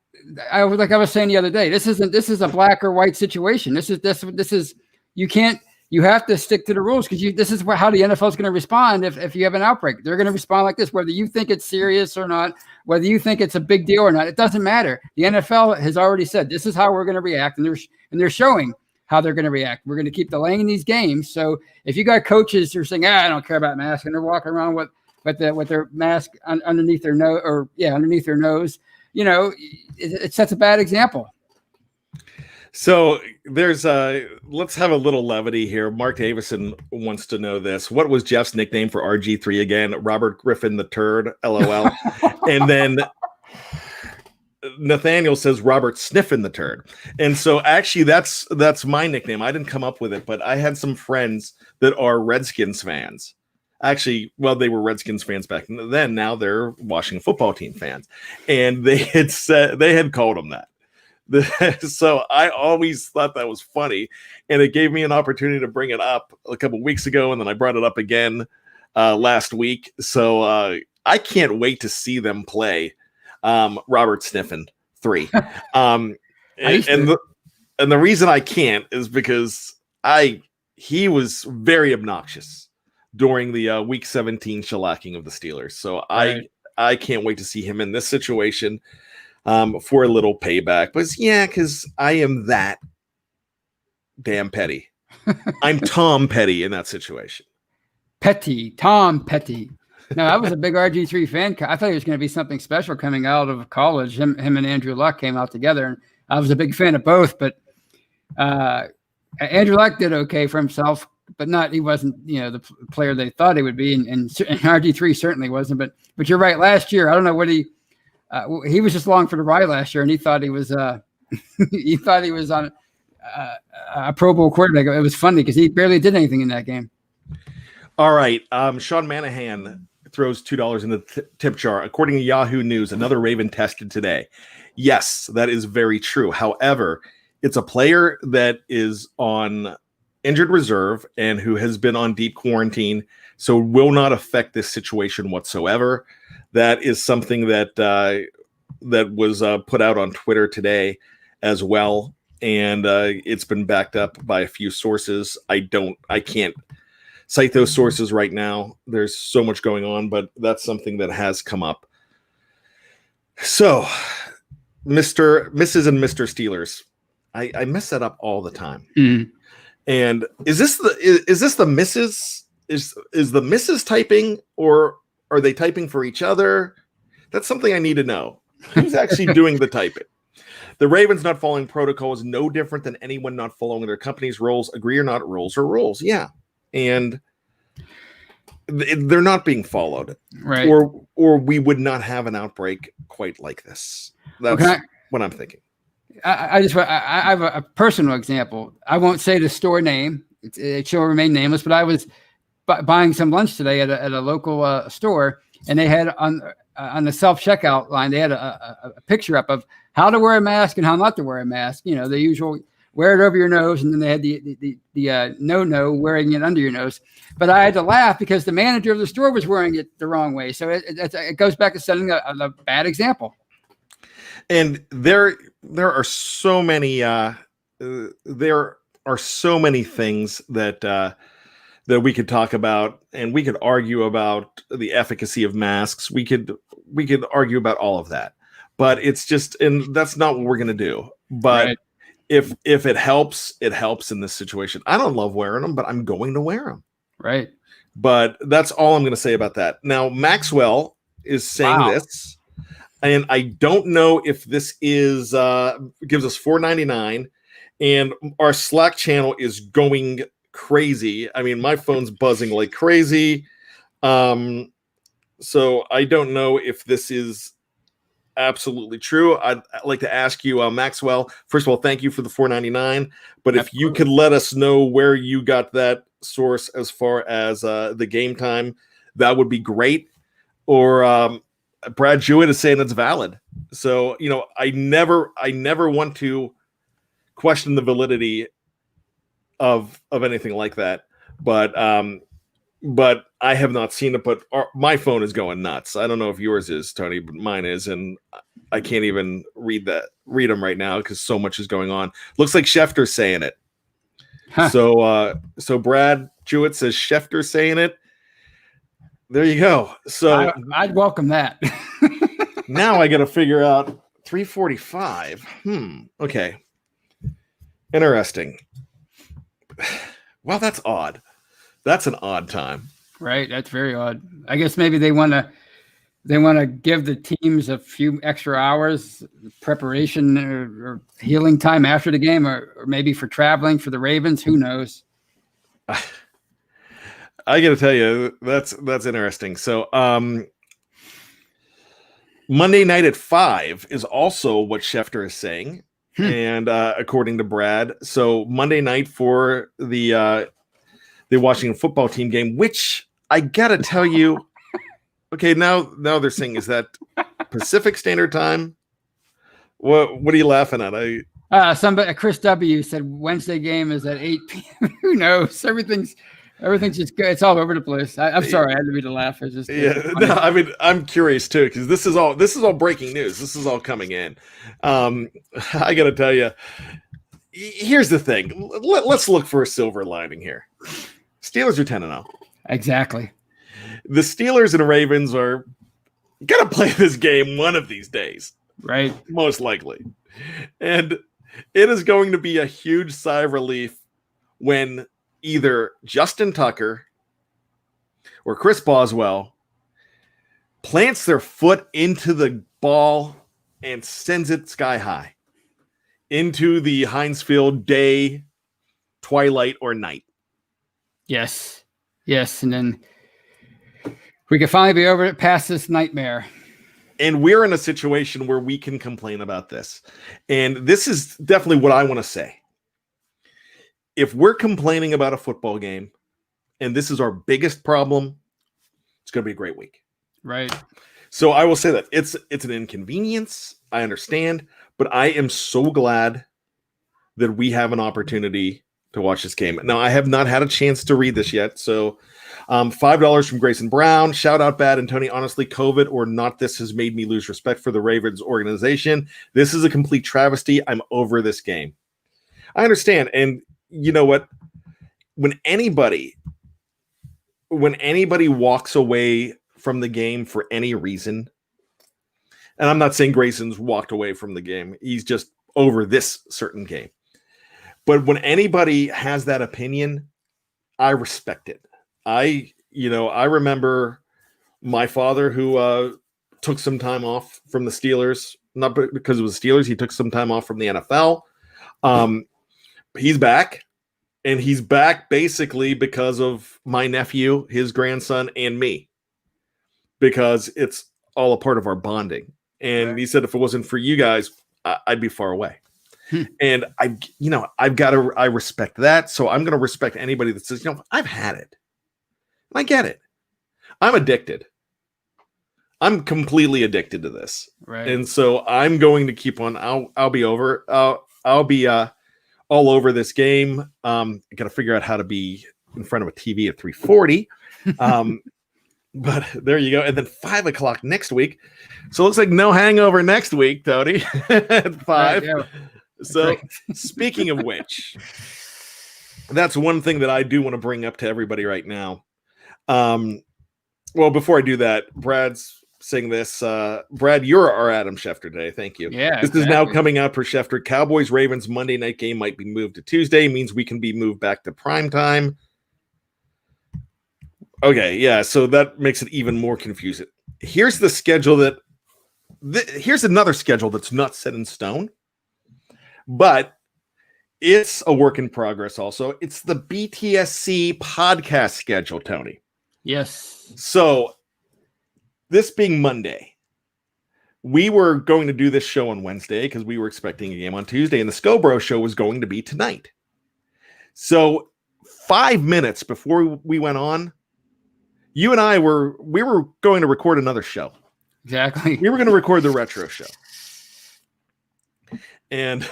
I was saying the other day. This is a black or white situation. This is You have to stick to the rules because this is how the NFL is going to respond if you have an outbreak. They're going to respond like this, whether you think it's serious or not, whether you think it's a big deal or not. It doesn't matter. The NFL has already said this is how we're going to react, and they're showing how they're going to react. We're going to keep delaying these games. So if you got coaches who are saying, I don't care about masks, and they're walking around with their mask underneath their nose, underneath their nose, it sets a bad example. So let's have a little levity here. Mark Davison wants to know this. What was Jeff's nickname for RG3 again? Robert Griffin the Turd, LOL. And then Nathaniel says Robert Sniffin the Turd. And so actually that's my nickname. I didn't come up with it, but I had some friends that are Redskins fans. Actually, well, they were Redskins fans back then. Now they're Washington football team fans. And they had called them that. So I always thought that was funny, and it gave me an opportunity to bring it up a couple of weeks ago, and then I brought it up again last week. So I can't wait to see them play Robert Sniffin 3. And the reason I can't is because he was very obnoxious during the Week 17 shellacking of the Steelers. So right. I can't wait to see him in this situation. For a little payback, but because I am that damn petty. I'm Tom Petty in that situation. Tom Petty. No, I was a big RG3 fan. I thought he was going to be something special coming out of college. Him and Andrew Luck came out together, and I was a big fan of both. But Andrew Luck did okay for himself, but he wasn't the player they thought he would be, and RG3 certainly wasn't. But you're right. Last year, I don't know what he was just along for the ride last year, and he thought he was on a Pro Bowl quarterback. It was funny because he barely did anything in that game. All right, Sean Manahan throws $2 in the tip jar. According to Yahoo News, another Raven tested today. Yes, that is very true. However, it's a player that is on injured reserve and who has been on deep quarantine, so will not affect this situation whatsoever. That is something that was put out on Twitter today as well, and it's been backed up by a few sources. I can't cite those sources right now. There's so much going on, but that's something that has come up. So, Mrs. and Mr. Steelers, I mess that up all the time. Mm. And is this the Mrs.? Is the Mrs. typing, or are they typing for each other? That's something I need to know. Who's actually doing the typing? The Ravens not following protocol is no different than anyone not following their company's rules. Agree or not, rules are rules. Yeah. And they're not being followed. Right. Or we would not have an outbreak quite like this. That's what I'm thinking. I have a personal example. I won't say the store name. It shall remain nameless, but I was buying some lunch today at a local store, and they had on the self-checkout line, they had a picture up of how to wear a mask and how not to wear a mask. The usual wear it over your nose, and then they had the no wearing it under your nose. But I had to laugh because the manager of the store was wearing it the wrong way. So it goes back to setting a bad example. And there are so many things that we could talk about, and we could argue about the efficacy of masks. We could argue about all of that, but it's just, and that's not what we're going to do. But right. if it helps, it helps in this situation. I don't love wearing them, but I'm going to wear them. Right. But that's all I'm going to say about that. Now, Maxwell is saying this, and I don't know if this is gives us $4.99, and our Slack channel is going crazy. I mean, my phone's buzzing like crazy. So I don't know if this is absolutely true. I'd like to ask you, Maxwell, first of all, thank you for the $4.99. But if you could let us know where you got that source as far as the game time, that would be great. Or Brad Jewett is saying it's valid. So, I never want to question the validity of anything like that. But I have not seen it, but my phone is going nuts. I don't know if yours is, Tony, but mine is, and I can't even read them right now because so much is going on. Looks like Schefter's saying it. Huh. So Brad Jewett says Schefter saying it. There you go. So I'd welcome that. now I got to figure out 3:45. Okay. Interesting. Well, that's odd. That's an odd time. Right. That's very odd. I guess maybe they want to give the teams a few extra hours preparation or healing time after the game, or maybe for traveling for the Ravens. Who knows? I got to tell you, that's interesting. So, Monday night at 5 is also what Schefter is saying, and according to Brad, so Monday night for the Washington football team game, which I got to tell you, okay, now they're saying, is that Pacific Standard Time? What are you laughing at? Somebody, Chris W. said Wednesday game is at 8 p.m. Who knows? Everything's just good. It's all over the place. I'm sorry, I had to be the laugh. It's just no, I mean, I'm curious too, because this is all breaking news. This is all coming in. I got to tell you, here's the thing. Let's look for a silver lining here. Steelers are 10-0. Exactly. The Steelers and Ravens are gonna play this game one of these days, right? Most likely, and it is going to be a huge sigh of relief when either Justin Tucker or Chris Boswell plants their foot into the ball and sends it sky high into the Heinz Field day, twilight, or night. Yes, and then we can finally be over it, past this nightmare. And we're in a situation where we can complain about this. And this is definitely what I want to say. If we're complaining about a football game, and this is our biggest problem, it's going to be a great week. Right. So I will say that it's an inconvenience. I understand, but I am so glad that we have an opportunity to watch this game. Now, I have not had a chance to read this yet, so $5 from Grayson Brown. Shout out, Bad and Tony. Honestly, COVID or not, this has made me lose respect for the Ravens organization. This is a complete travesty. I'm over this game. I understand. And you know what? When anybody walks away from the game for any reason, and I'm not saying Grayson's walked away from the game. He's just over this certain game. But when anybody has that opinion, I respect it. I remember my father who took some time off from the Steelers, not because it was Steelers. He took some time off from the NFL. He's back, and he's back basically because of my nephew, his grandson, and me, because it's all a part of our bonding. And he said, if it wasn't for you guys, I'd be far away. And I respect that. So I'm going to respect anybody that says, I've had it. And I get it. I'm addicted. I'm completely addicted to this. Right. And so I'm going to keep on. I'll be over. I'll be all over this game. I got to figure out how to be in front of a TV at 3:40. But there you go. And then 5 o'clock next week. So it looks like no hangover next week, Tony, at 5. Right, yeah. So speaking of which, that's one thing that I do want to bring up to everybody right now. Well, before I do that, Brad's saying this. Brad, you're our Adam Schefter today. Thank you. Yeah, this is now coming out for Schefter. Cowboys Ravens Monday night game might be moved to Tuesday. Means we can be moved back to prime time. Okay, yeah. So that makes it even more confusing. Here's the schedule here's another schedule that's not set in stone, but it's a work in progress. Also, it's the BTSC podcast schedule, Tony. Yes. So this being Monday, we were going to do this show on Wednesday because we were expecting a game on Tuesday, and the Scobro show was going to be tonight. So 5 minutes before we went on, you and I were going to record another show. Exactly. We were going to record the retro show. And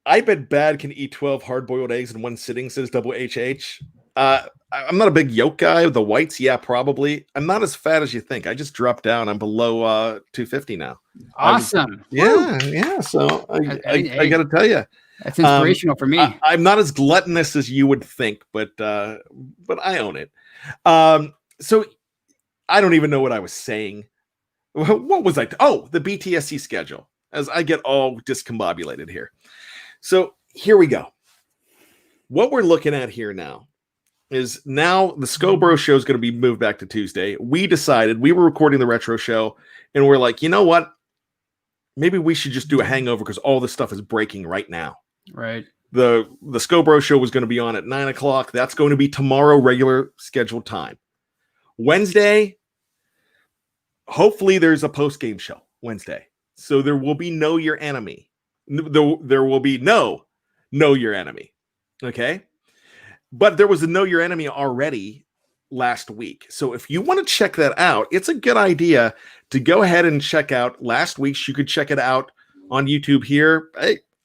I bet Bad can eat 12 hard-boiled eggs in one sitting, says Double HH. I'm not a big yolk guy. The whites, yeah, probably. I'm not as fat as you think. I just dropped down. I'm below 250 now. Awesome. Yeah. So I got to tell you, that's inspirational for me. I'm not as gluttonous as you would think, but I own it. So I don't even know what I was saying. What was I? Oh, the BTSC schedule. As I get all discombobulated here. So here we go. What we're looking at here now is now the Scobro show is going to be moved back to Tuesday. We decided we were recording the retro show, and we're like, you know what? Maybe we should just do a hangover because all this stuff is breaking right now. Right. The Scobro show was going to be on at 9:00. That's going to be tomorrow, regular scheduled time. Wednesday, hopefully there's a post-game show Wednesday. So there will be Know Your Enemy. There will be Know Your Enemy. Okay? But there was a Know Your Enemy already last week. So if you want to check that out, it's a good idea to go ahead and check out last week's. You could check it out on YouTube here.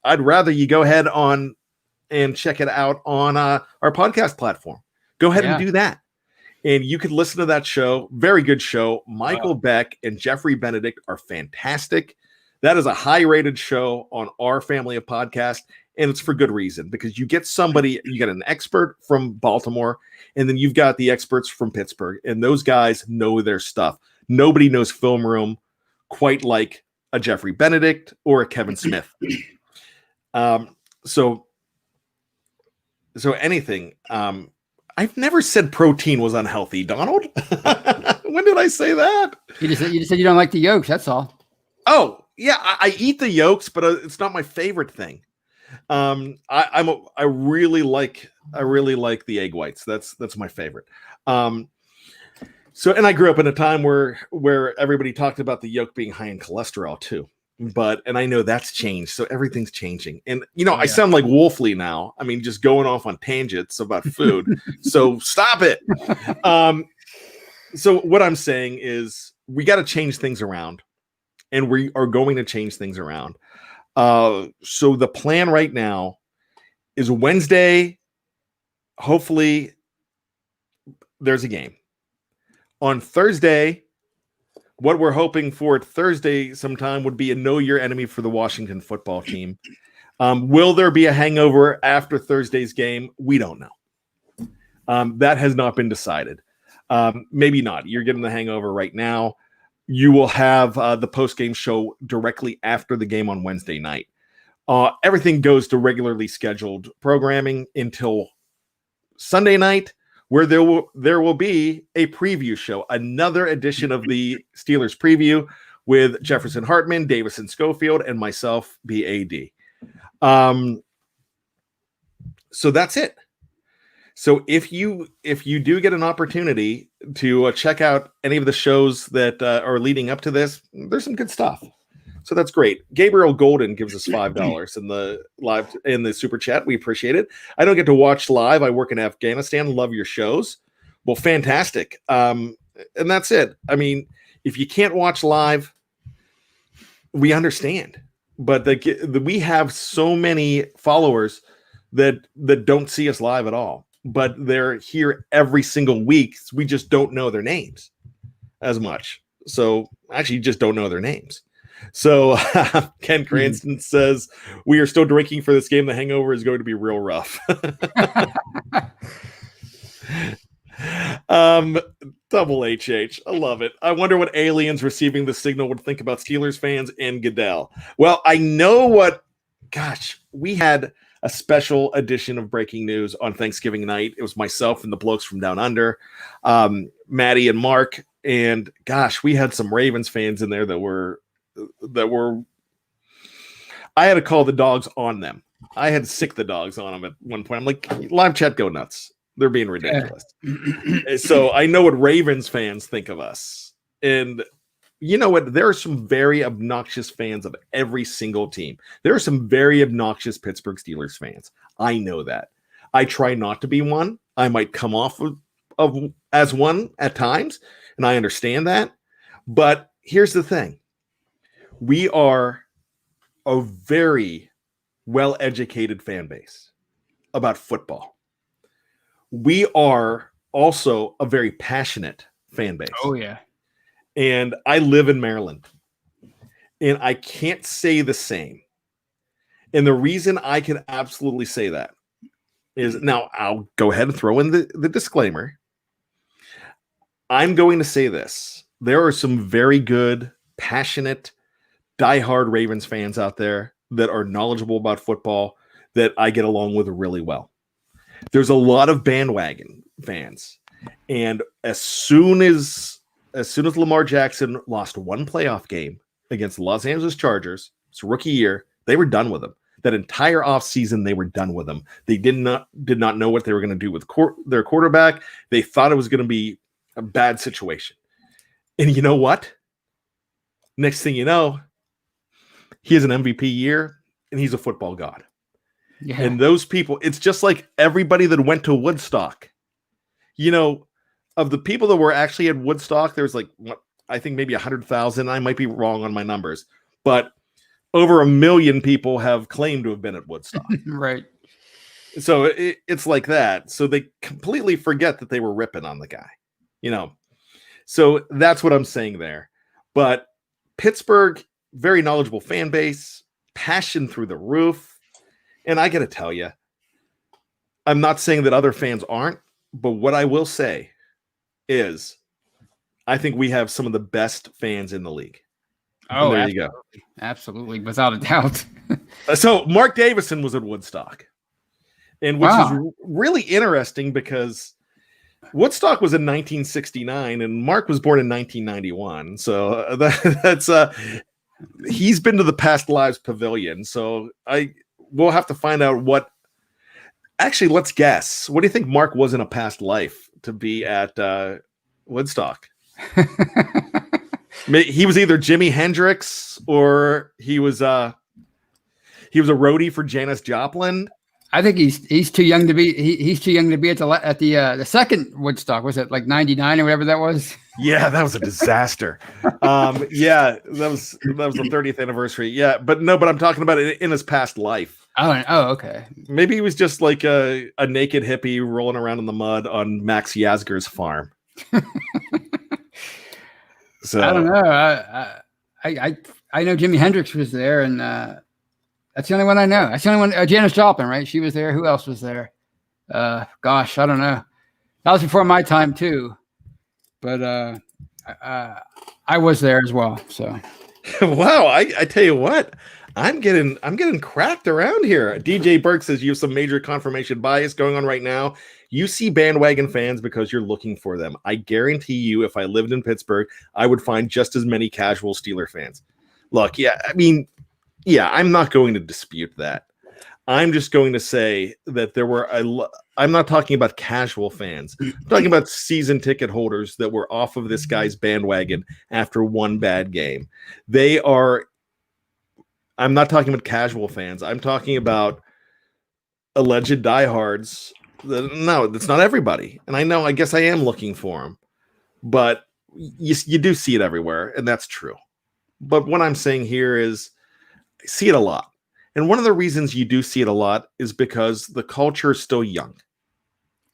I'd rather you go ahead on and check it out on our podcast platform. Go ahead and do that. And you could listen to that show. Very good show. Michael Beck and Jeffrey Benedict are fantastic. That is a high-rated show on our family of podcasts, and it's for good reason, because you get somebody, you get an expert from Baltimore, and then you've got the experts from Pittsburgh, and those guys know their stuff. Nobody knows film room quite like a Jeffrey Benedict or a Kevin Smith. So anything. I've never said protein was unhealthy, Donald. When did I say that? You just said you don't like the yolks. That's all. Oh, yeah, I eat the yolks, but it's not my favorite thing. I really like the egg whites. That's my favorite. So, and I grew up in a time where everybody talked about the yolk being high in cholesterol too. And I know that's changed. So everything's changing. And, I sound like Wolfley now. I mean, just going off on tangents about food. So stop it. So what I'm saying is we got to change things around, and we are going to change things around. So the plan right now is Wednesday. Hopefully there's a game. On Thursday, what we're hoping for Thursday sometime would be a Know Your Enemy for the Washington football team. Will there be a hangover after Thursday's game? We don't know. That has not been decided. Maybe not. You're getting the hangover right now. You will have the post-game show directly after the game on Wednesday night. Everything goes to regularly scheduled programming until Sunday night, where there will be a preview show, another edition of the Steelers preview with Jefferson Hartman, Davison Schofield, and myself, BAD. So that's it. So if you do get an opportunity to check out any of the shows that are leading up to this, there's some good stuff. So that's great. Gabriel Golden gives us $5 in the super chat. We appreciate it. I don't get to watch live. I work in Afghanistan. Love your shows. Well, fantastic. And that's it. I mean, if you can't watch live, we understand. But we have so many followers that don't see us live at all. But they're here every single week. We just don't know their names as much. So actually, you just don't know their names. So Ken Cranston says, we are still drinking for this game. The hangover is going to be real rough. Double HH. I love it. I wonder what aliens receiving the signal would think about Steelers fans and Goodell. Well, I know what, we had a special edition of Breaking News on Thanksgiving night. It was myself and the blokes from Down Under, Maddie and Mark. And we had some Ravens fans in there that were, I had to call the dogs on them. I had to sick the dogs on them at one point. I'm like, live chat, go nuts. They're being ridiculous. So I know what Ravens fans think of us. And you know what? There are some very obnoxious fans of every single team. There are some very obnoxious Pittsburgh Steelers fans. I know that. I try not to be one. I might come off as one at times, and I understand that. But here's the thing. We are a very well-educated fan base about football. we are also a very passionate fan base. Oh yeah. And I live in Maryland. And I can't say the same. And the reason I can absolutely say that is, now I'll go ahead and throw in the disclaimer. I'm going to say this. There are some very good, passionate, diehard Ravens fans out there that are knowledgeable about football that I get along with really well. There's a lot of bandwagon fans. And as soon as Lamar Jackson lost one playoff game against the Los Angeles Chargers, his rookie year, they were done with him. That entire offseason, they were done with him. They did not know what they were going to do with their quarterback. They thought it was going to be a bad situation. And you know what? Next thing you know, he has an MVP year, and he's a football god. Yeah. And those people, it's just like everybody that went to Woodstock. You know, of the people that were actually at Woodstock, there's like, I think maybe 100,000. I might be wrong on my numbers, but over 1 million people have claimed to have been at Woodstock. Right. So it's like that. So they completely forget that they were ripping on the guy, you know. So that's what I'm saying there. But Pittsburgh, very knowledgeable fan base, passion through the roof. And I got to tell you, I'm not saying that other fans aren't, but what I will say is I think we have some of the best fans in the league. Oh, there you go. Absolutely, without a doubt. So Mark Davison was at Woodstock, and which is really interesting because Woodstock was in 1969, and Mark was born in 1991. So that's he's been to the Past Lives Pavilion. So we'll have to find out what. Actually, let's guess. What do you think Mark was in a past life to be at Woodstock? He was either Jimi Hendrix or he was a roadie for Janis Joplin. I think he's too young to be he's too young to be at the second Woodstock. Was it like 99 or whatever that was? Yeah, that was a disaster. Yeah, that was the 30th anniversary. Yeah, but I'm talking about it in his past life. Oh, okay. Maybe he was just like a naked hippie rolling around in the mud on Max Yasgur's farm. So I don't know. I know Jimi Hendrix was there, and that's the only one I know. That's the only one. Janis Joplin, right? She was there. Who else was there? Gosh, I don't know. That was before my time too, but I was there as well. So wow, I tell you what, I'm getting cracked around here. DJ Burke says you have some major confirmation bias going on right now. You see bandwagon fans because you're looking for them. I guarantee you, if I lived in Pittsburgh, I would find just as many casual Steeler fans. Look, yeah, I mean, yeah, I'm not going to dispute that. I'm just going to say that there were I'm not talking about casual fans. I'm talking about season ticket holders that were off of this guy's bandwagon after one bad game. I'm not talking about casual fans. I'm talking about alleged diehards. No, that's not everybody. And I guess I am looking for them. But you do see it everywhere, and that's true. But what I'm saying here is I see it a lot. And one of the reasons you do see it a lot is because the culture is still young.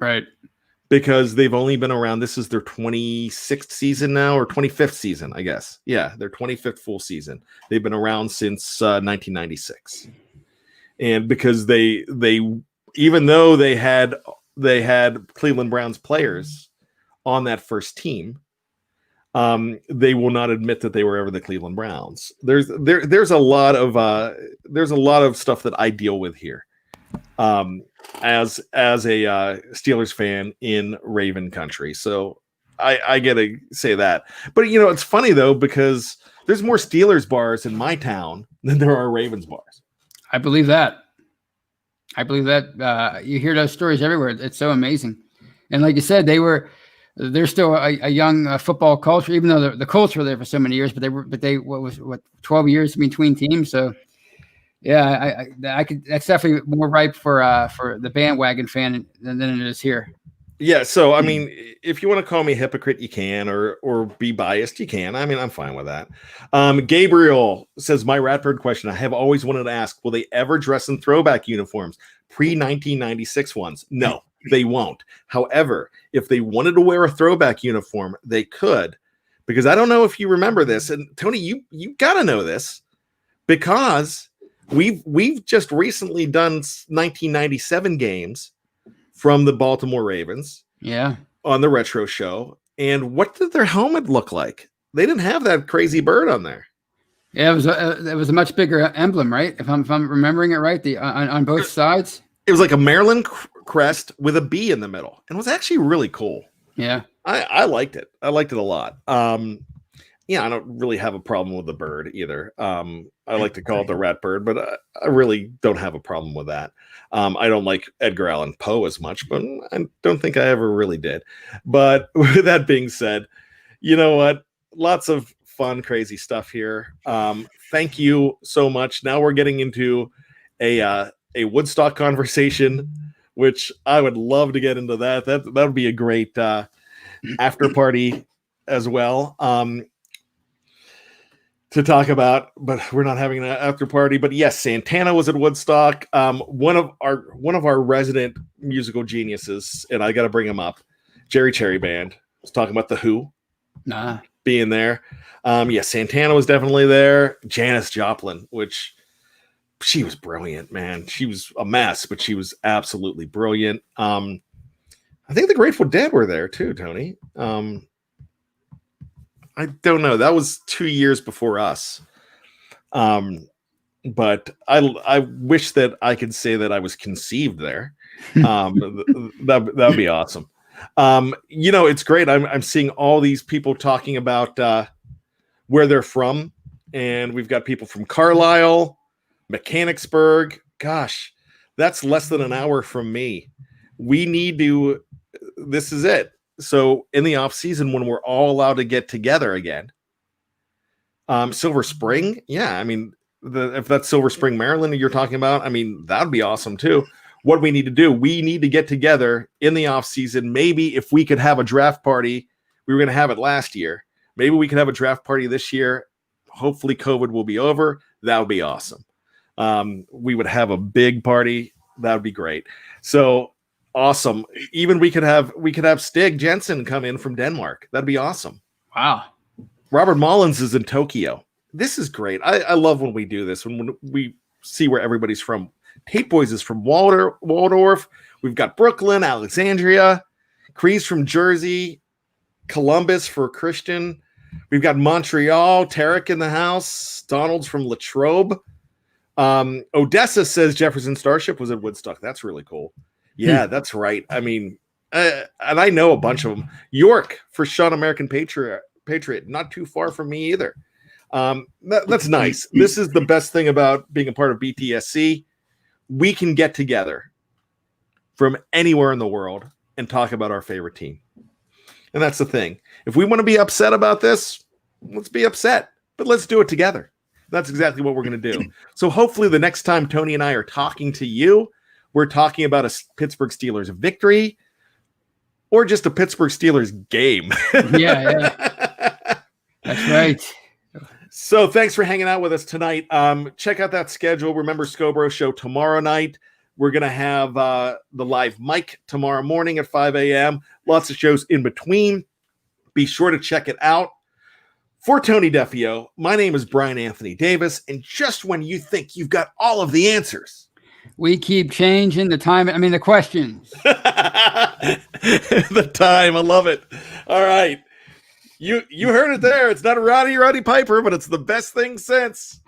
Right. Because they've only been around. This is their 26th season now, or 25th season, I guess. Yeah, their 25th full season. They've been around since 1996. And because they even though they had Cleveland Browns players on that first team, they will not admit that they were ever the Cleveland Browns. There's a lot of stuff that I deal with here, as a Steelers fan in Raven country. So I gotta say that. But it's funny though, because there's more Steelers bars in my town than there are Ravens bars. I believe that. You hear those stories everywhere. It's so amazing. And like you said, they're still a young football culture, even though the Colts were there for so many years, but they 12 years between teams. So yeah, that's definitely more ripe for the bandwagon fan than it is here. Yeah. So, I mean, if you want to call me a hypocrite, you can, or be biased, you can. I mean, I'm fine with that. Gabriel says, my Ratbird question, I have always wanted to ask, will they ever dress in throwback uniforms, pre-1996 ones? No. They won't. However, if they wanted to wear a throwback uniform, they could, because I don't know if you remember this, and Tony, you gotta know this, because we've just recently done 1997 games from the Baltimore Ravens, on the retro show. And what did their helmet look like? They didn't have that crazy bird on there. Yeah, it was a much bigger emblem, right? If I'm remembering it right, on both sides. It was like a Maryland crest with a B in the middle, and it was actually really cool. Yeah, I liked it. I liked it a lot. Yeah, I don't really have a problem with the bird either. I like to call it the rat bird, but I really don't have a problem with that. I don't like Edgar Allan Poe as much, but I don't think I ever really did. But with that being said, you know what? Lots of fun, crazy stuff here. Thank you so much. Now we're getting into a Woodstock conversation, which I would love to get into that. That would be a great after party as well. To talk about, but we're not having an after party. But yes, Santana was at Woodstock. One of our resident musical geniuses, and I got to bring him up. Jerry Cherry Band was talking about the Who being there. Santana was definitely there. Janis Joplin, which she was brilliant, man. She was a mess, but she was absolutely brilliant. I think the Grateful Dead were there too, Tony. I don't know. That was 2 years before us. But I wish that I could say that I was conceived there. That would be awesome. It's great. I'm seeing all these people talking about where they're from, and we've got people from Carlisle, Mechanicsburg. Gosh, that's less than an hour from me. We need to. This is it. So in the off season, when we're all allowed to get together again, Silver Spring, yeah, I mean, if that's Silver Spring, Maryland, you're talking about, I mean, that'd be awesome too. What we need to do, we need to get together in the off season. Maybe if we could have a draft party, we were going to have it last year. Maybe we could have a draft party this year. Hopefully COVID will be over. That would be awesome. We would have a big party. That would be great. So awesome. Even we could have Stig Jensen come in from Denmark. That'd be awesome. Wow. Robert Mullins is in Tokyo. This is great. I love when we do this, when we see where everybody's from. Tape Boys is from Waldorf. We've got Brooklyn, Alexandria, Cree's from Jersey, Columbus for Christian. We've got Montreal, Tarek in the house, Donald's from Latrobe. Odessa says Jefferson Starship was at Woodstock. That's really cool. Yeah, that's right. I mean, and I know a bunch of them. York for Sean American Patriot, not too far from me either. That's nice. This is the best thing about being a part of BTSC. We can get together from anywhere in the world and talk about our favorite team. And that's the thing. If we want to be upset about this, let's be upset, but let's do it together. That's exactly what we're going to do. So hopefully the next time Tony and I are talking to you, we're talking about a Pittsburgh Steelers victory or just a Pittsburgh Steelers game. Yeah. That's right. So thanks for hanging out with us tonight. Check out that schedule. Remember Scobro Show tomorrow night. We're going to have the live mic tomorrow morning at 5 a.m. Lots of shows in between. Be sure to check it out. For Tony Defeo, my name is Bryan Anthony Davis. And just when you think you've got all of the answers, we keep changing the time. I mean, the questions. The time. I love it. All right. You heard it there. It's not a Roddy Piper, but it's the best thing since.